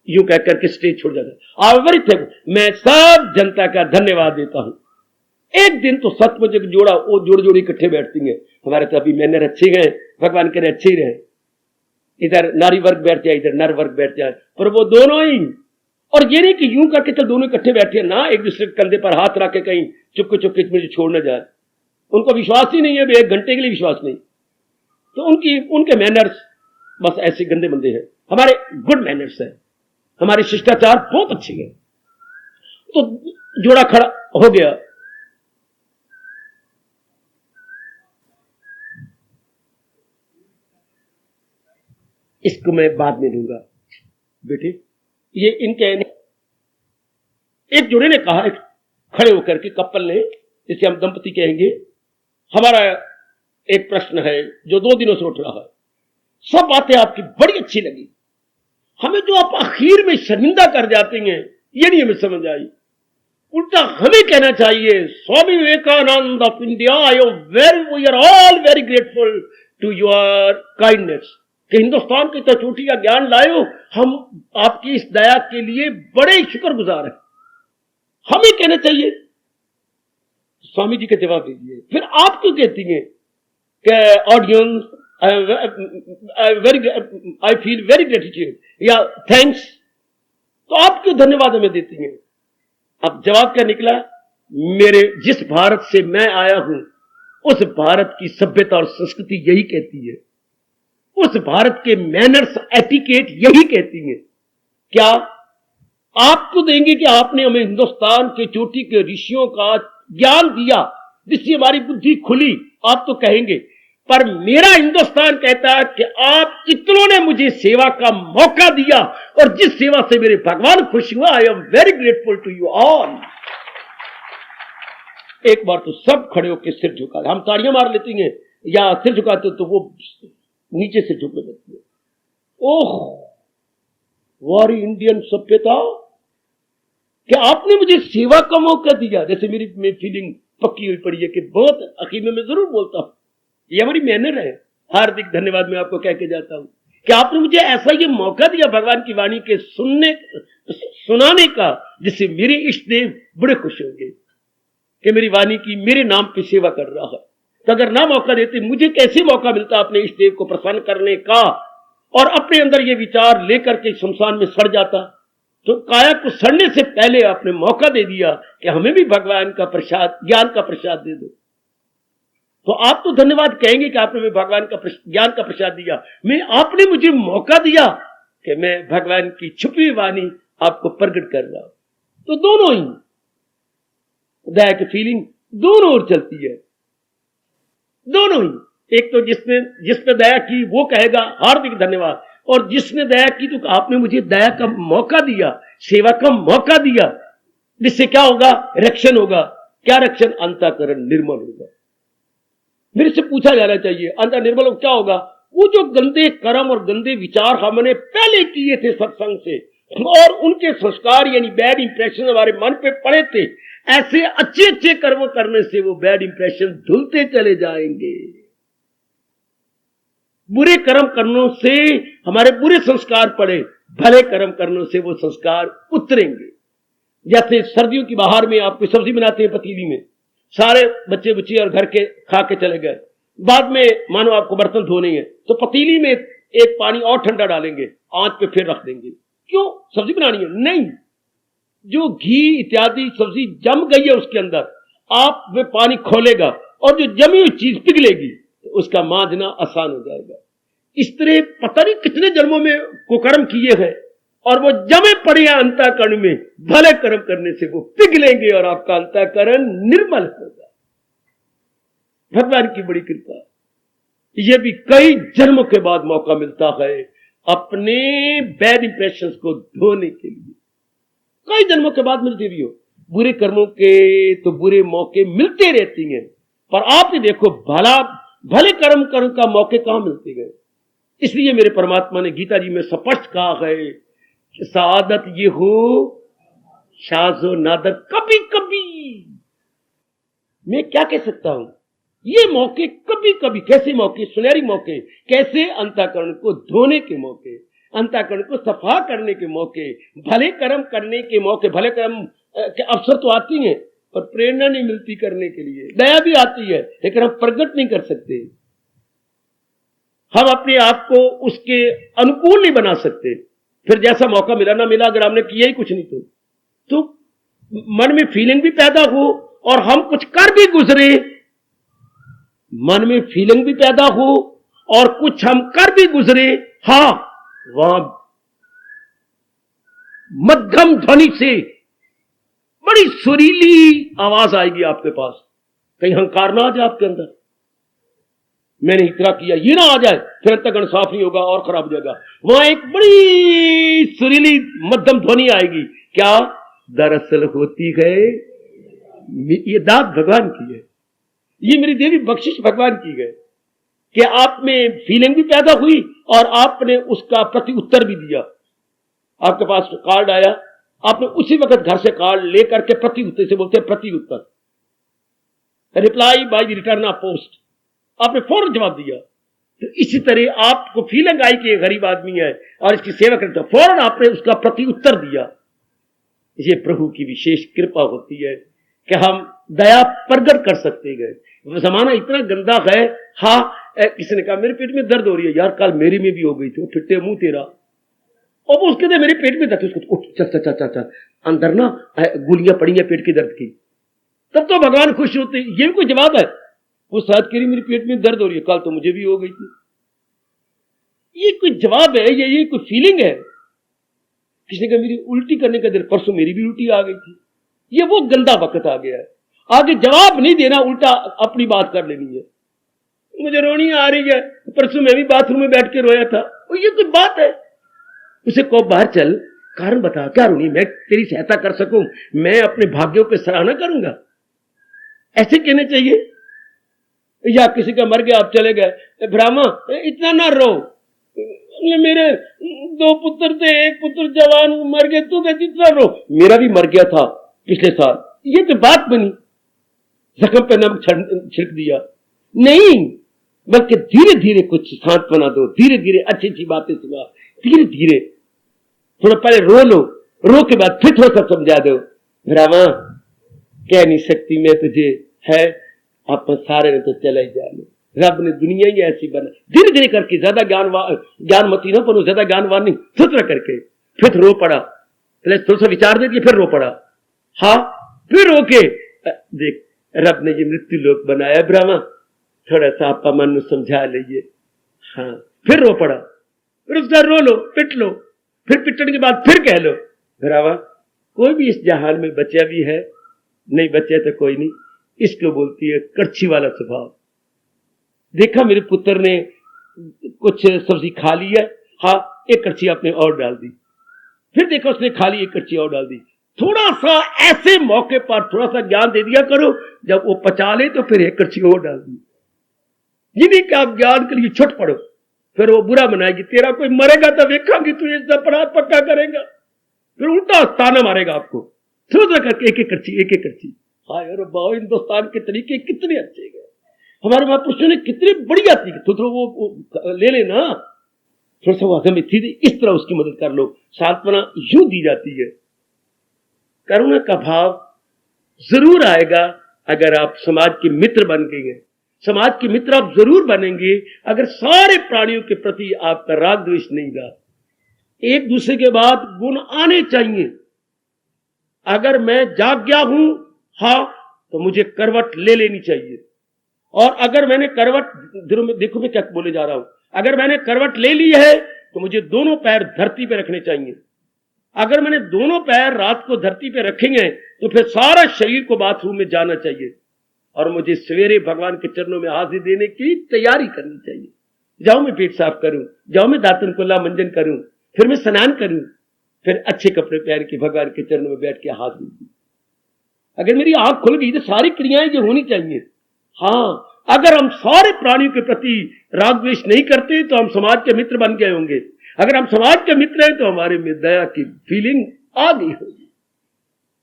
यूं कह करके स्टेज छोड़ जाता। आई एम वेरी थैंकफुल, मैं सब जनता का धन्यवाद देता हूं। एक दिन तो सचमुच एक जोड़ा, वो जोड़ जोड़ी इकट्ठे बैठती हैं। हमारे तो अभी मैंने अच्छे गए, भगवान करे अच्छे ही रहे। इधर नारी वर्ग बैठ जाए, इधर नर वर्ग बैठ जाए, पर वो दोनों ही, और ये नहीं कि यूं करके चल दोनों इकट्ठे बैठे ना, एक दूसरे के कंधे पर हाथ रख के कहीं चुपके चुपके मुझे छोड़ न जाए। उनको विश्वास ही नहीं है, एक घंटे के लिए विश्वास नहीं। तो उनके मैनर्स बस ऐसे गंदे मंदे हैं। हमारे गुड मैनर्स है, हमारे शिष्टाचार बहुत अच्छे हैं। तो जोड़ा खड़ा हो गया। इसको मैं बाद में दूंगा बेटे, ये इनके एक जोड़े ने कहा, एक खड़े होकर के कपल ने, जिसे हम दंपति कहेंगे, हमारा एक प्रश्न है जो 2 दिनों से उठ रहा है, सब बातें आपकी बड़ी अच्छी लगी, हमें जो आप आखिर में शर्मिंदा कर जाते हैं ये नहीं हमें समझ आई। उल्टा हमें कहना चाहिए, Swami Vivekananda of India, we are all very grateful to your kindness, कि हिंदुस्तान की तो चोटी का ज्ञान लाए हो, हम आपकी इस दया के लिए बड़े शुक्रगुजार हैं, हमें कहना चाहिए। स्वामी जी का जवाब दीजिए, फिर आप क्यों कहती हैं कि audience I feel very gratitude या थैंक्स, तो आप क्यों धन्यवाद हमें देती हैं? अब जवाब क्या निकला, मेरे जिस भारत से मैं आया हूं उस भारत की सभ्यता और संस्कृति यही कहती है, उस भारत के मैनर्स एटिकेट यही कहती हैं। क्या आप तो देंगे कि आपने हमें हिंदुस्तान के चोटी के ऋषियों का ज्ञान दिया जिससे हमारी बुद्धि खुली, आप तो कहेंगे, पर मेरा हिंदुस्तान कहता है कि आप इतनों ने मुझे सेवा का मौका दिया और जिस सेवा से मेरे भगवान खुश हुआ, I am very grateful to you all. एक बार तो सब खड़े होकर सिर झुका, हम ताड़ियां मार लेती हैं या सिर झुकाते तो वो नीचे से झुकने लगती है। ओह वारी इंडियन सभ्यता, कि आपने मुझे सेवा का मौका दिया। जैसे मेरी फीलिंग पक्की हुई पड़ी है कि बहुत अकीम में मैं जरूर बोलता हूं, ये हमारी मैनर है, हार्दिक धन्यवाद मैं आपको कह के जाता हूं कि आपने मुझे ऐसा ये मौका दिया भगवान की वाणी के सुनाने का, जिससे मेरे इष्ट देव बड़े खुश होंगे कि मेरी वाणी की मेरे नाम पे सेवा कर रहा है। तो अगर ना मौका देते, मुझे कैसे मौका मिलता अपने इष्ट देव को प्रसन्न करने का, और अपने अंदर ये विचार लेकर के शमशान में सड़ जाता। तो काया को सड़ने से पहले आपने मौका दे दिया कि हमें भी भगवान का प्रसाद, ज्ञान का प्रसाद दे दो। तो आप तो धन्यवाद कहेंगे कि आपने मुझे भगवान का ज्ञान का प्रसाद दिया, मैं आपने मुझे मौका दिया कि मैं भगवान की छुपी हुई वाणी आपको प्रकट कर रहा हूं। तो दोनों ही दया की फीलिंग दोनों ओर चलती है, दोनों ही। एक तो जिसने दया की वो कहेगा हार्दिक धन्यवाद, और जिसने दया की तो आपने मुझे दया का मौका दिया, सेवा का मौका दिया, जिससे क्या होगा, रक्षण होगा। क्या रक्षण? अंतःकरण निर्मल होगा। मेरे से पूछा जाना चाहिए अंतर निर्मल हो क्या होगा? वो जो गंदे कर्म और गंदे विचार हमने पहले किए थे सत्संग से, और उनके संस्कार यानी बैड इंप्रेशन हमारे मन पे पड़े थे, ऐसे अच्छे अच्छे कर्म करने से वो बैड इंप्रेशन धुलते चले जाएंगे। बुरे कर्म करने से हमारे बुरे संस्कार पड़े, भले कर्म करने से वो संस्कार उतरेंगे। जैसे सर्दियों की बाहर में आप कोई सब्जी बनाते हैं पतीली में, सारे बच्चे बुच्चे और घर के खा के चले गए, बाद में मानो आपको बर्तन धोने हैं तो पतीली में एक पानी और ठंडा डालेंगे, आंच पे फिर रख देंगे। क्यों? सब्जी बनानी है? नहीं, जो घी इत्यादि सब्जी जम गई है उसके अंदर आप वे पानी खोलेगा और जो जमी हुई चीज पिघलेगी तो उसका मांजना आसान हो जाएगा। इस तरह पता नहीं कितने जन्मों में कुकर्म किए हैं और वो जमे पड़े हैं अंतःकरण में, भले कर्म करने से वो पिघलेंगे और आपका अंतःकरण निर्मल होगा। भगवान की बड़ी कृपा। ये भी कई जन्मों के बाद मौका मिलता है अपने बैड इंप्रेशंस को धोने के लिए। कई जन्मों के बाद मिलते भी हो। बुरे कर्मों के तो बुरे मौके मिलते रहती हैं, पर आप ही देखो भले कर्म का मौके कहां मिलते गए। इसलिए मेरे परमात्मा ने गीता जी में स्पष्ट कहा है कि सादत ये हो शाजो नादर, कभी कभी मैं क्या कह सकता हूं, ये मौके कभी कभी, कैसे मौके? सुनहरी मौके, कैसे? अंतःकरण को धोने के मौके, अंतःकरण को सफा करने के मौके, भले कर्म करने के मौके। भले कर्म के अवसर तो आती हैं पर प्रेरणा नहीं मिलती करने के लिए। दया भी आती है लेकिन हम प्रकट नहीं कर सकते, हम अपने आप को उसके अनुकूल नहीं बना सकते। फिर जैसा मौका मिला ना मिला, अगर हमने किया ही कुछ नहीं तो मन में फीलिंग भी पैदा हो और हम कुछ कर भी गुजरे, मन में फीलिंग भी पैदा हो और कुछ हम कर भी गुजरे, हां वहां मध्यम ध्वनि से बड़ी सुरीली आवाज आएगी आपके पास, कहीं हंकार ना आ जाए आपके अंदर। मैंने इतना किया, ये ना आ जाए, फिर अंतःकरण साफ नहीं होगा और खराब हो जाएगा। वहां एक बड़ी सुरीली मध्यम ध्वनि आएगी, क्या? दरअसल होती है, ये दात भगवान की है, ये मेरी देवी बख्शिश भगवान की है कि आप में फीलिंग भी पैदा हुई और आपने उसका प्रति उत्तर भी दिया। आपके पास कार्ड आया, आपने उसी वक्त घर से कार्ड लेकर के प्रति उत्तर, से बोलते हैं प्रति उत्तर, reply by the return of post, आपने फौरन जवाब दिया। तो इसी तरह आपको फीलिंग आई कि ये गरीब आदमी है और इसकी सेवा करता, फौरन आपने उसका प्रति उत्तर दिया। ये प्रभु की विशेष कृपा होती है कि हम दया प्रकट कर सकते हैं। जमाना इतना गंदा है। हाँ, किसी ने कहा मेरे पेट में दर्द हो रही है, यार कल मेरी में भी हो गई थी, वो फिट्टे मुंह तेरा, और वो उसके मेरे पेट में दर्द, उसको उठ चल चल चल चल, अंदर ना गोलियां पड़ी हैं पेट के दर्द की। तब तो भगवान खुश होते। ये भी कोई जवाब है? वो शायद कह रही मेरे पेट में दर्द हो रही है, कल तो मुझे भी हो गई थी। ये कोई जवाब है? ये कोई फीलिंग है? किसी ने कहा मेरी उल्टी करने का दिन, परसों मेरी भी उल्टी आ गई थी। ये वो गंदा वक्त आ गया है, आगे जवाब नहीं देना, उल्टा अपनी बात कर लेनी है। मुझे रोनी आ रही है, परसों मैं भी बाथरूम में बैठ के रोया था। और ये कोई बात है? उसे को बाहर चल, कारण बता, क्या रोनी, मैं तेरी सहायता कर सकूं, मैं अपने भाग्यों की सराहना करूंगा, ऐसे कहने चाहिए। या किसी का मर गया, आप चले गए, ब्राह्मण इतना ना रो, मेरे 2 पुत्र थे, एक पुत्र जवान मर गए, तू कहती इतना रो, मेरा भी मर गया था पिछले साल। ये तो बात बनी, जख्म पे नमक छिड़क दिया? नहीं, बल्कि धीरे धीरे कुछ सांत्वना दो, धीरे धीरे अच्छी अच्छी बातें सुना, धीरे धीरे थोड़ा पहले रो लो, रो के बाद फिर थोड़ा सा समझा दो। ब्राह्मण कह नहीं सकती मैं तुझे, है आप सारे ने तो चले जाने, रब ने दुनिया ही ऐसी बना। धीरे धीरे करके, ज्यादा ज्ञानमती ना बनो, ज्यादा ज्ञानवान नहीं, थोड़ा करके फिर रो पड़ा, पहले थोड़ा सा विचार दे फिर रो पड़ा। हाँ, फिर रो के देख, रब ने ये मृत्यु लोक बनाया, ब्रह्मा थोड़ा सा आपका मन समझा लीजिए। हाँ, फिर रो पड़ा, फिर उसका रो लो, पिट लो, फिर पिटने के बाद फिर कह लो, ब्रह्मा कोई भी इस जहान में बचा भी है, नहीं बचे तो कोई नहीं। इसको बोलती है कड़छी वाला स्वभाव। देखा मेरे पुत्र ने कुछ सब्जी खा ली है, हाँ एक कड़छी आपने और डाल दी, फिर देखो उसने खा ली, एक कड़छी और डाल दी। थोड़ा सा ऐसे मौके पर थोड़ा सा ज्ञान दे दिया करो, जब वो पचा ले तो फिर एक कड़छी और डाल दी। ये नहीं कि आप ज्ञान के लिए छुट पड़ो, फिर वो बुरा बनाएगी, तेरा कोई मरेगा तो देखा तू इसका अपराध पक्का करेगा, फिर उल्टा ताना मारेगा आपको। थोड़ा करके एक एक कड़छी। हाँ यार बाबा, हिंदुस्तान के तरीके कितने अच्छे गए, हमारे महापुरुषों ने कितनी बढ़िया थी, तो वो ले लेना, थोड़ा सा वो हजम थी, इस तरह उसकी मदद कर लो। सांत्वना यूं दी जाती है। करुणा का भाव जरूर आएगा अगर आप समाज के मित्र बन गए हैं। समाज के मित्र आप जरूर बनेंगे अगर सारे प्राणियों के प्रति आपका राग द्वेष नहीं रहा। एक दूसरे के बाद गुण आने चाहिए। अगर मैं जाग गया हूं, हाँ, तो मुझे करवट ले लेनी चाहिए। और अगर मैंने करवट, देखो मैं क्या बोले जा रहा हूं, अगर मैंने करवट ले ली है तो मुझे दोनों पैर धरती पे रखने चाहिए। अगर मैंने दोनों पैर रात को धरती पे रखेंगे तो फिर सारा शरीर को बाथरूम में जाना चाहिए और मुझे सवेरे भगवान के चरणों में हाजिर देने की तैयारी करनी चाहिए। जाओ मैं पेट साफ करूं, जाओ मैं दातन कुल्ला मंजन करूं, फिर मैं स्नान करूं, फिर अच्छे कपड़े पहन के भगवान के चरणों में बैठ के हाजिर दूं। अगर मेरी आंख खुल गई तो सारी क्रियाएं जो होनी चाहिए। हाँ, अगर हम सारे प्राणियों के प्रति राग द्वेष नहीं करते तो हम समाज के मित्र बन गए होंगे। अगर हम समाज के मित्र हैं तो हमारे में दया की फीलिंग आ गई होगी,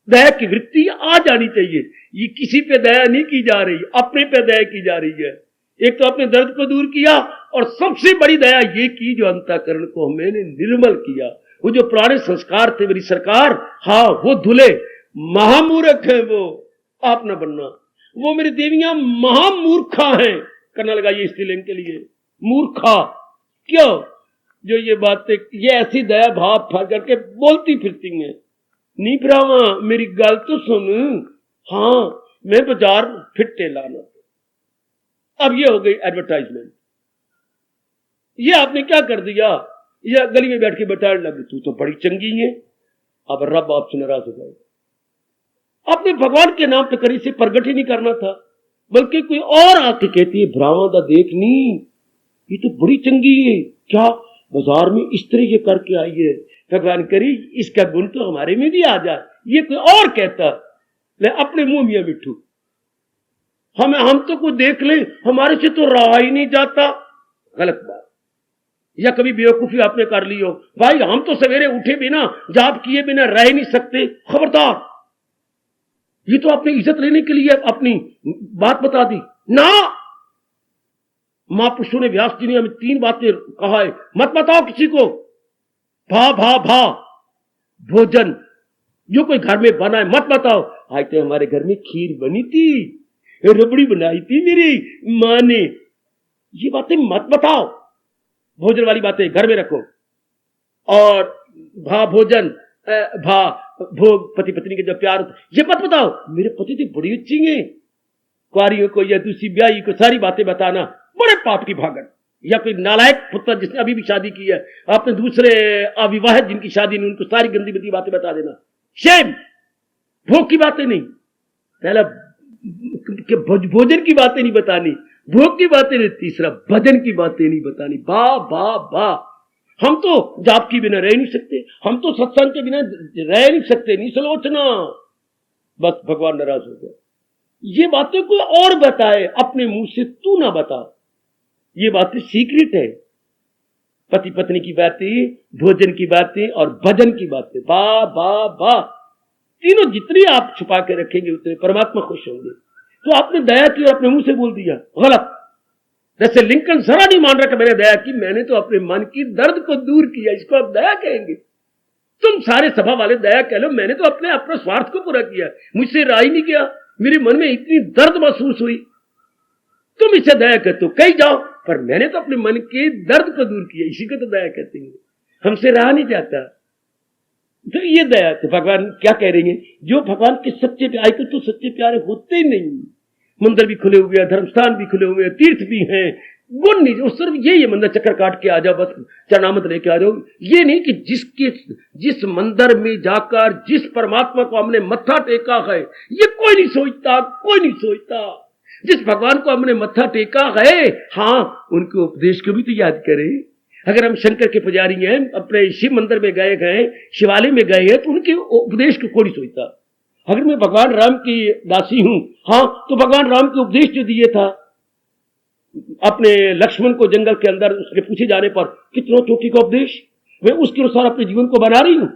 दया की वृत्ति आ जानी चाहिए। ये किसी पे दया नहीं की जा रही, अपने पे दया की जा रही है। एक तो अपने दर्द को दूर किया और सबसे बड़ी दया ये की जो अंतःकरण को मैंने निर्मल किया। वो जो पुराने संस्कार थे मेरी सरकार, हाँ वो धुले। महामूर्ख है वो, आप न बनना। वो मेरी देवियां महामूर्खा हैं, करना लगाइए स्त्रीलिंग के लिए, मूर्खा। क्यों? जो ये बातें, ये ऐसी दया भाव फर करके बोलती फिरती हैं। नी ब्राह्मा मेरी गल तो सुन, हाँ मैं बाजार फिट्टे लाना। अब ये हो गई एडवर्टाइजमेंट। ये आपने क्या कर दिया, ये गली में बैठ के बताने लगे तू तो बड़ी चंगी है। अब रब आपसे नाराज हो जाएगा। आपने भगवान के नाम पे करी से प्रगट ही नहीं करना था। बल्कि कोई और आके कहती है भ्रावादा देखनी ये तो बड़ी चंगी है, क्या बाजार में इस तरह ये करके आई है, भगवान करी इसका गुण तो हमारे में भी आ जाए। ये कोई और कहता, ले अपने मुंह मियां मिठू, हम तो कोई देख ले हमारे से तो रहा ही नहीं जाता, गलत बात। या कभी बेवकूफी आपने कर ली हो, भाई हम तो सवेरे उठे बिना जाप किए बिना रह नहीं सकते, खबरदार, ये तो आपने इज्जत लेने के लिए अपनी बात बता दी ना। महापुरुषों ने व्यास जी ने हमें 3 बातें कहा है, मत बताओ किसी को, भा भा भा भोजन जो कोई घर में बना है मत बताओ। आज तो हमारे घर में खीर बनी थी, रबड़ी बनाई थी मेरी मां ने, ये बातें मत बताओ, भोजन वाली बातें घर में रखो। और भा भोजन भा भोग पति पत्नी के जब प्यार होता ये मत बताओ, मेरे पति तो बड़ी अच्छी है, कुआरियों को या दूसरी ब्याही को सारी बातें बताना बड़े पाप की भागन। या कोई नालायक पुत्र जिसने अभी भी शादी की है, आपने दूसरे अविवाहित जिनकी शादी नहीं उनको सारी गंदी गंदी बातें बता देना, शेम। भोग की बातें नहीं, पहला भोजन की बातें नहीं बतानी, भोग की बातें नहीं, तीसरा भजन की बातें नहीं बतानी। बा बा बा, हम तो जाप की बिना रह नहीं सकते, हम तो सत्संग के बिना रह नहीं सकते, नहीं सलोचना, बस भगवान नाराज हो गया। ये बातें कोई और बताए, अपने मुंह से तू ना बता, ये बातें सीक्रेट है। पति पत्नी की बातें, भोजन की बातें और भजन की बातें, बा बा बा, तीनों जितनी आप छुपा के रखेंगे उतने परमात्मा खुश होंगे। तो आपने दया की और अपने मुंह से बोल दिया, गलत। जैसे लिंकन जरा नहीं मान रहा कि मैंने दया की, मैंने तो अपने मन की दर्द को दूर किया, इसको आप दया कहेंगे? तुम सारे सभा वाले दया कह लो, मैंने तो अपने स्वार्थ को पूरा किया, मुझसे राय नहीं किया, मेरे मन में इतनी दर्द महसूस हुई, तुम इसे दया कहते हो, कहीं जाओ, पर मैंने तो अपने मन के दर्द को दूर किया, इसी को तो दया कहते हैं। हमसे रहा नहीं जाता, तो ये दया। तो भगवान क्या कह रही है, जो भगवान के सच्चे प्यारे को तो सच्चे प्यारे होते ही नहीं। मंदिर भी खुले हुए हैं, धर्मस्थान भी खुले हुए हैं, तीर्थ भी हैं, गुण नहीं, वो सिर्फ ये मंदिर चक्कर काट के आ जाओ, बस चरणामत लेके आ जाओ। ये नहीं कि जिस मंदिर में जाकर जिस परमात्मा को हमने मत्था टेका है, ये कोई नहीं सोचता, कोई नहीं सोचता। जिस भगवान को हमने मत्था टेका है, हाँ, उनके उपदेश को भी तो याद करें। अगर हम शंकर के पुजारी हैं, अपने शिव मंदिर में गए, शिवालय में गए हैं, तो उनके उपदेश को कोई नहीं सोचता। अगर मैं भगवान राम की दासी हूं, हाँ, तो भगवान राम के उपदेश जो दिए था अपने लक्ष्मण को जंगल के अंदर, उसके पूछे जाने पर कितना चोटी का उपदेश, मैं उसके अनुसार अपने जीवन को बना रही हूं।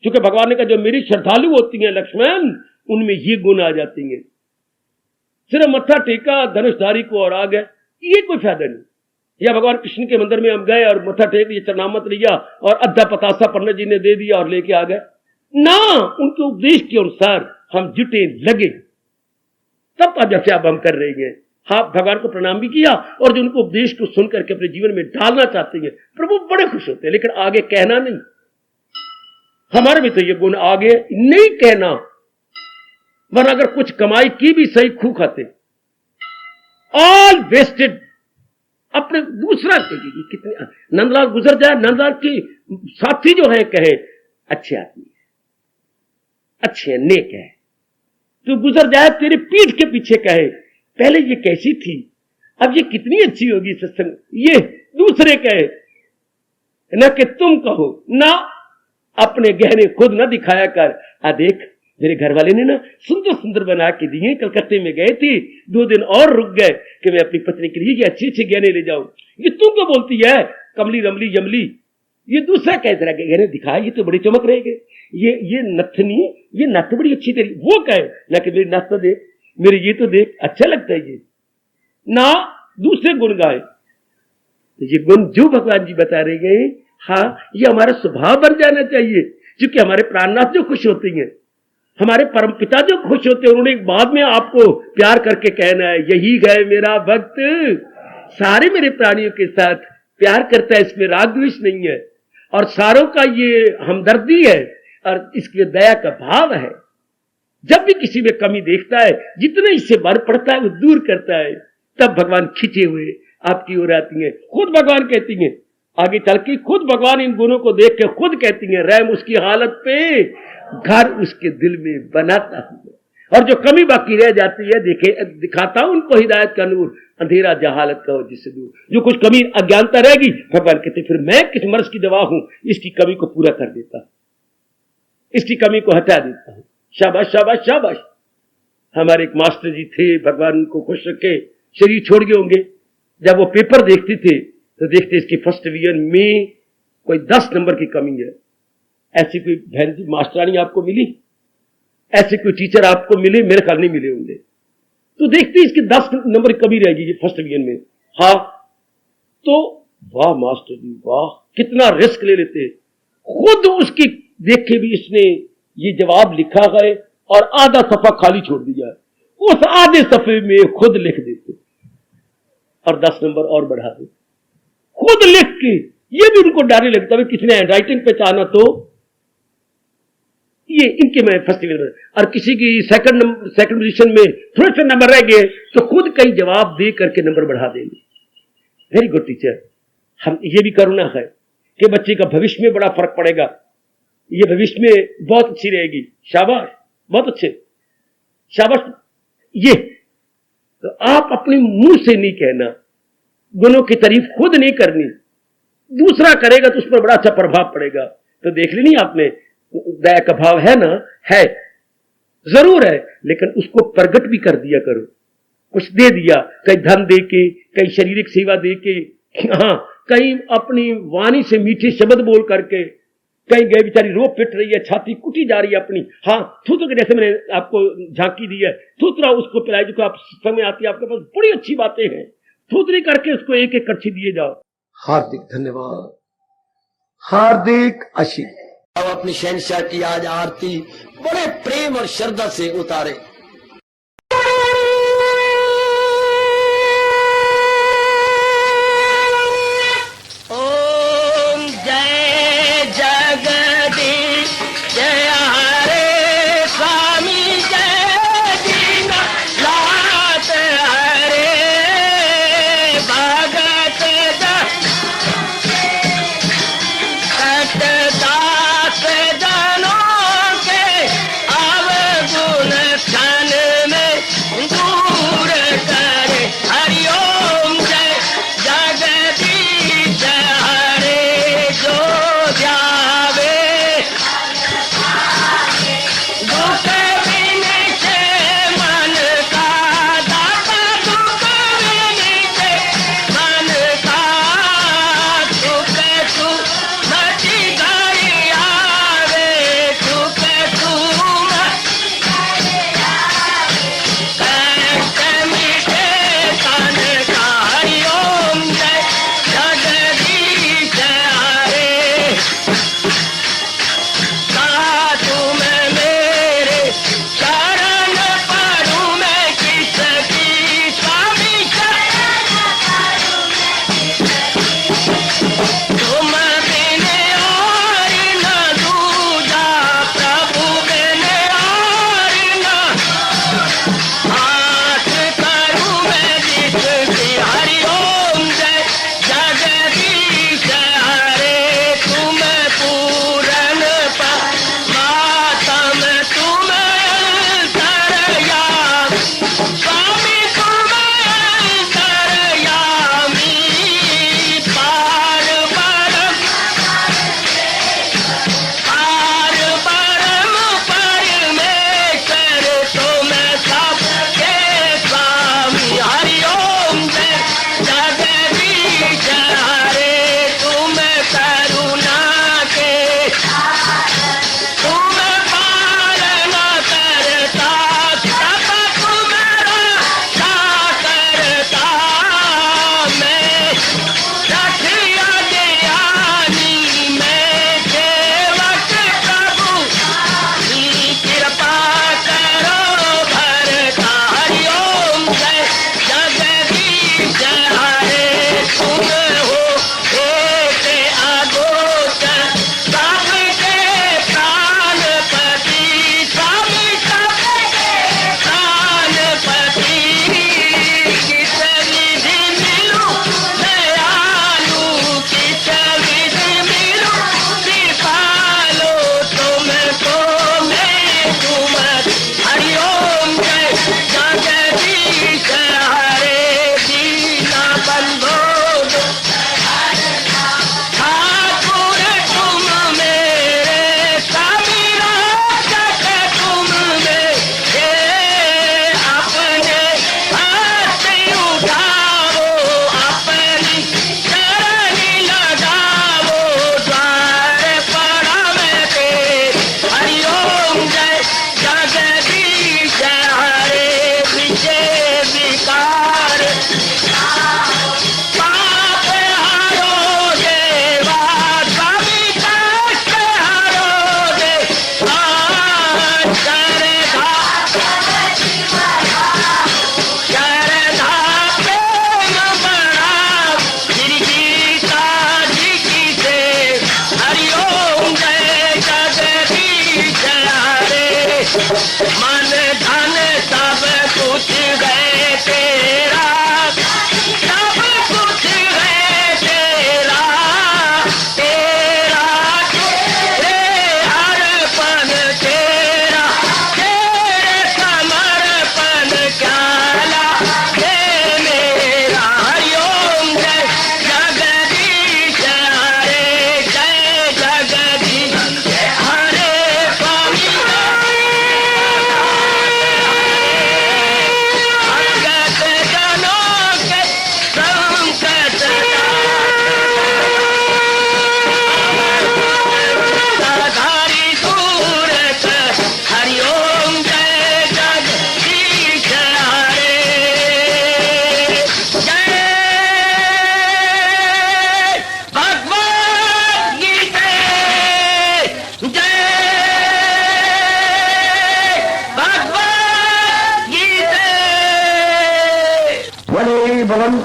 क्योंकि भगवान ने कहा जो मेरी श्रद्धालु होती हैं लक्ष्मण, उनमें ये गुण आ जाती हैं। सिर्फ मत्था टेका धनुषधारी को और आ गए, ये कोई फायदा नहीं। या भगवान कृष्ण के मंदिर में हम गए और मत्था टेक लिया, चरणामत लिया और अद्धा पतासा पंडित जी ने दे दिया और लेके आ गए ना, उनके उपदेश के अनुसार हम जुटे लगे, तब जैसे अब हम कर रहे हैं। हाँ, भगवान को प्रणाम भी किया और जो उनको उपदेश को सुनकर के अपने जीवन में डालना चाहते हैं, प्रभु बड़े खुश होते हैं। लेकिन आगे कहना नहीं, हमारे में तो ये गुण आगे नहीं कहना, वरना अगर कुछ कमाई की भी सही, खू खाते, ऑल वेस्टेड। अपने दूसरा कहेगी कितने नंदलाल गुजर जाए, नंदलाल के साथी जो है कहे अच्छे आदमी है, अच्छे नेक है, तो गुजर जाए तेरे पीठ के पीछे कहे पहले ये कैसी थी, अब ये कितनी अच्छी होगी सत्संग, ये दूसरे कहे, न कि तुम कहो ना, अपने गहने खुद न दिखाया कर। देख मेरे घर वाले ने ना सुंदर सुंदर बना के दिए, कलकत्ते में गए थे, 2 दिन और रुक गए कि मैं अपनी पत्नी के लिए ये अच्छे अच्छे गहने ले जाऊं। ये तुम तो बोलती है कमली रमली यमली, ये दूसरा कह तरह के गहने दिखाए, ये तो बड़ी चमक रहेंगे, ये नथनी, ये नथ बड़ी अच्छी तेरी, वो कहे ना कि मेरी नथ तो देख, मेरे ये तो देख, अच्छा लगता है ये ना, दूसरे गुण गाए। तो ये गुण जो भगवान जी बता रहे हैं, हाँ, ये हमारा स्वभाव बन जाना चाहिए। क्योंकि हमारे प्राणनाथ जो खुश होती हैं, हमारे परम पिता जो खुश होते हैं, उन्होंने बाद में आपको प्यार करके कहना है, यही है मेरा भक्त, सारे मेरे प्राणियों के साथ प्यार करता है, इसमें राग द्वेष नहीं है, और सारों का ये हमदर्दी है, और इसके दया का भाव है। जब भी किसी में कमी देखता है, जितने इससे भर पड़ता है वो दूर करता है, तब भगवान खिंचे हुए आपकी ओर आती हैं। खुद भगवान कहती हैं, आगे चल के खुद भगवान इन गुणों को देख के खुद कहती हैं, रहम उसकी हालत पे घर उसके दिल में बनाता हूं, और जो कमी बाकी रह जाती है, दिखाता हूं उनको हिदायत का नूर, अंधेरा जहालत का हो जिससे दूर। जो कुछ कमी अज्ञानता रहेगी, भगवान कहते फिर मैं किस मर्ज की दवा हूं, इसकी कमी को पूरा कर देता हूं, इसकी कमी को हटा देता हूं। शाबाश शाबाश शाबाश। हमारे एक मास्टर जी थे, भगवान उनको खुश रखे, शरीर छोड़ गए होंगे। जब वो पेपर देखते थे तो देखते इसके फर्स्ट डिवीजन में कोई 10 नंबर की कमी है। ऐसी कोई बहन जी मास्टरानी आपको मिली, ऐसे कोई टीचर आपको मिले? मेरे ख्याल नहीं मिले होंगे। तो देखते इसकी 10 नंबर की कमी रहेगी फर्स्ट डिवीजन में। हाँ, तो वाह मास्टर जी वाह, कितना रिस्क ले लेते, खुद उसकी देख के भी इसने ये जवाब लिखा है और आधा सफा खाली छोड़ दिया है, उस आधे सफे में खुद लिख देते और 10 नंबर और बढ़ा देते, खुद लिख के। ये भी उनको डर लगता है किसी ने हैंडराइटिंग पहचाना तो ये इनके में फर्स्ट डिवीजन, और किसी की सेकंड पोजीशन में थोड़े से नंबर रह गए तो खुद कई जवाब दे करके नंबर बढ़ा देंगे। Very good teacher. हम ये भी करुणा है कि बच्चे का भविष्य में बड़ा फर्क पड़ेगा, ये भविष्य में बहुत अच्छी रहेगी। शाबाश, बहुत अच्छे, शाबाश। ये तो आप अपने मुंह से नहीं कहना, गुणों की तारीफ खुद नहीं करनी, दूसरा करेगा तो उस पर बड़ा अच्छा प्रभाव पड़ेगा। तो देख ली नहीं आपने, दया का भाव है ना, है जरूर है, लेकिन उसको प्रकट भी कर दिया करो। कुछ दे दिया, कहीं धन दे के, कहीं शारीरिक सेवा दे के, हाँ कहीं अपनी वाणी से मीठे शब्द बोल करके, कहीं गए बेचारी रो पिट रही है, छाती कुटी जा रही है अपनी, हाँ थूथू के जैसे मैंने आपको झांकी दी है, थूथरा उसको पिलाई, जो आप समय आती है आपके पास बड़ी अच्छी बातें हैं, थूथरी करके उसको एक एक कड़छी दिए जाओ। हार्दिक धन्यवाद, हार्दिक आशीष। अब अपनी शहंशाह की आज आरती बड़े प्रेम और श्रद्धा से उतारे। ओम जय जगदीश जय हरे स्वामी जय दीनानाथ हरे भगत दास जनों के अवगुण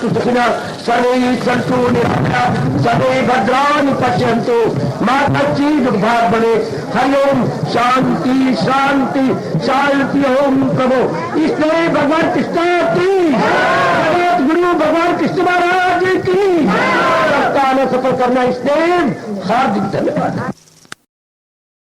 भद्रन्तु सुखिनः सर्वे सन्तु निरामयाः सर्वे भद्राणि पश्यन्तु मा कश्चित् दुर्भाग् भवेत्। हरि ओम शांति शांति शांति। ओम प्रभु इसलिए भगवान कृष्ण की जगत गुरु भगवान कृष्ण महाराज की सप्ताह में सफल करना इसलिए हार्दिक धन्यवाद।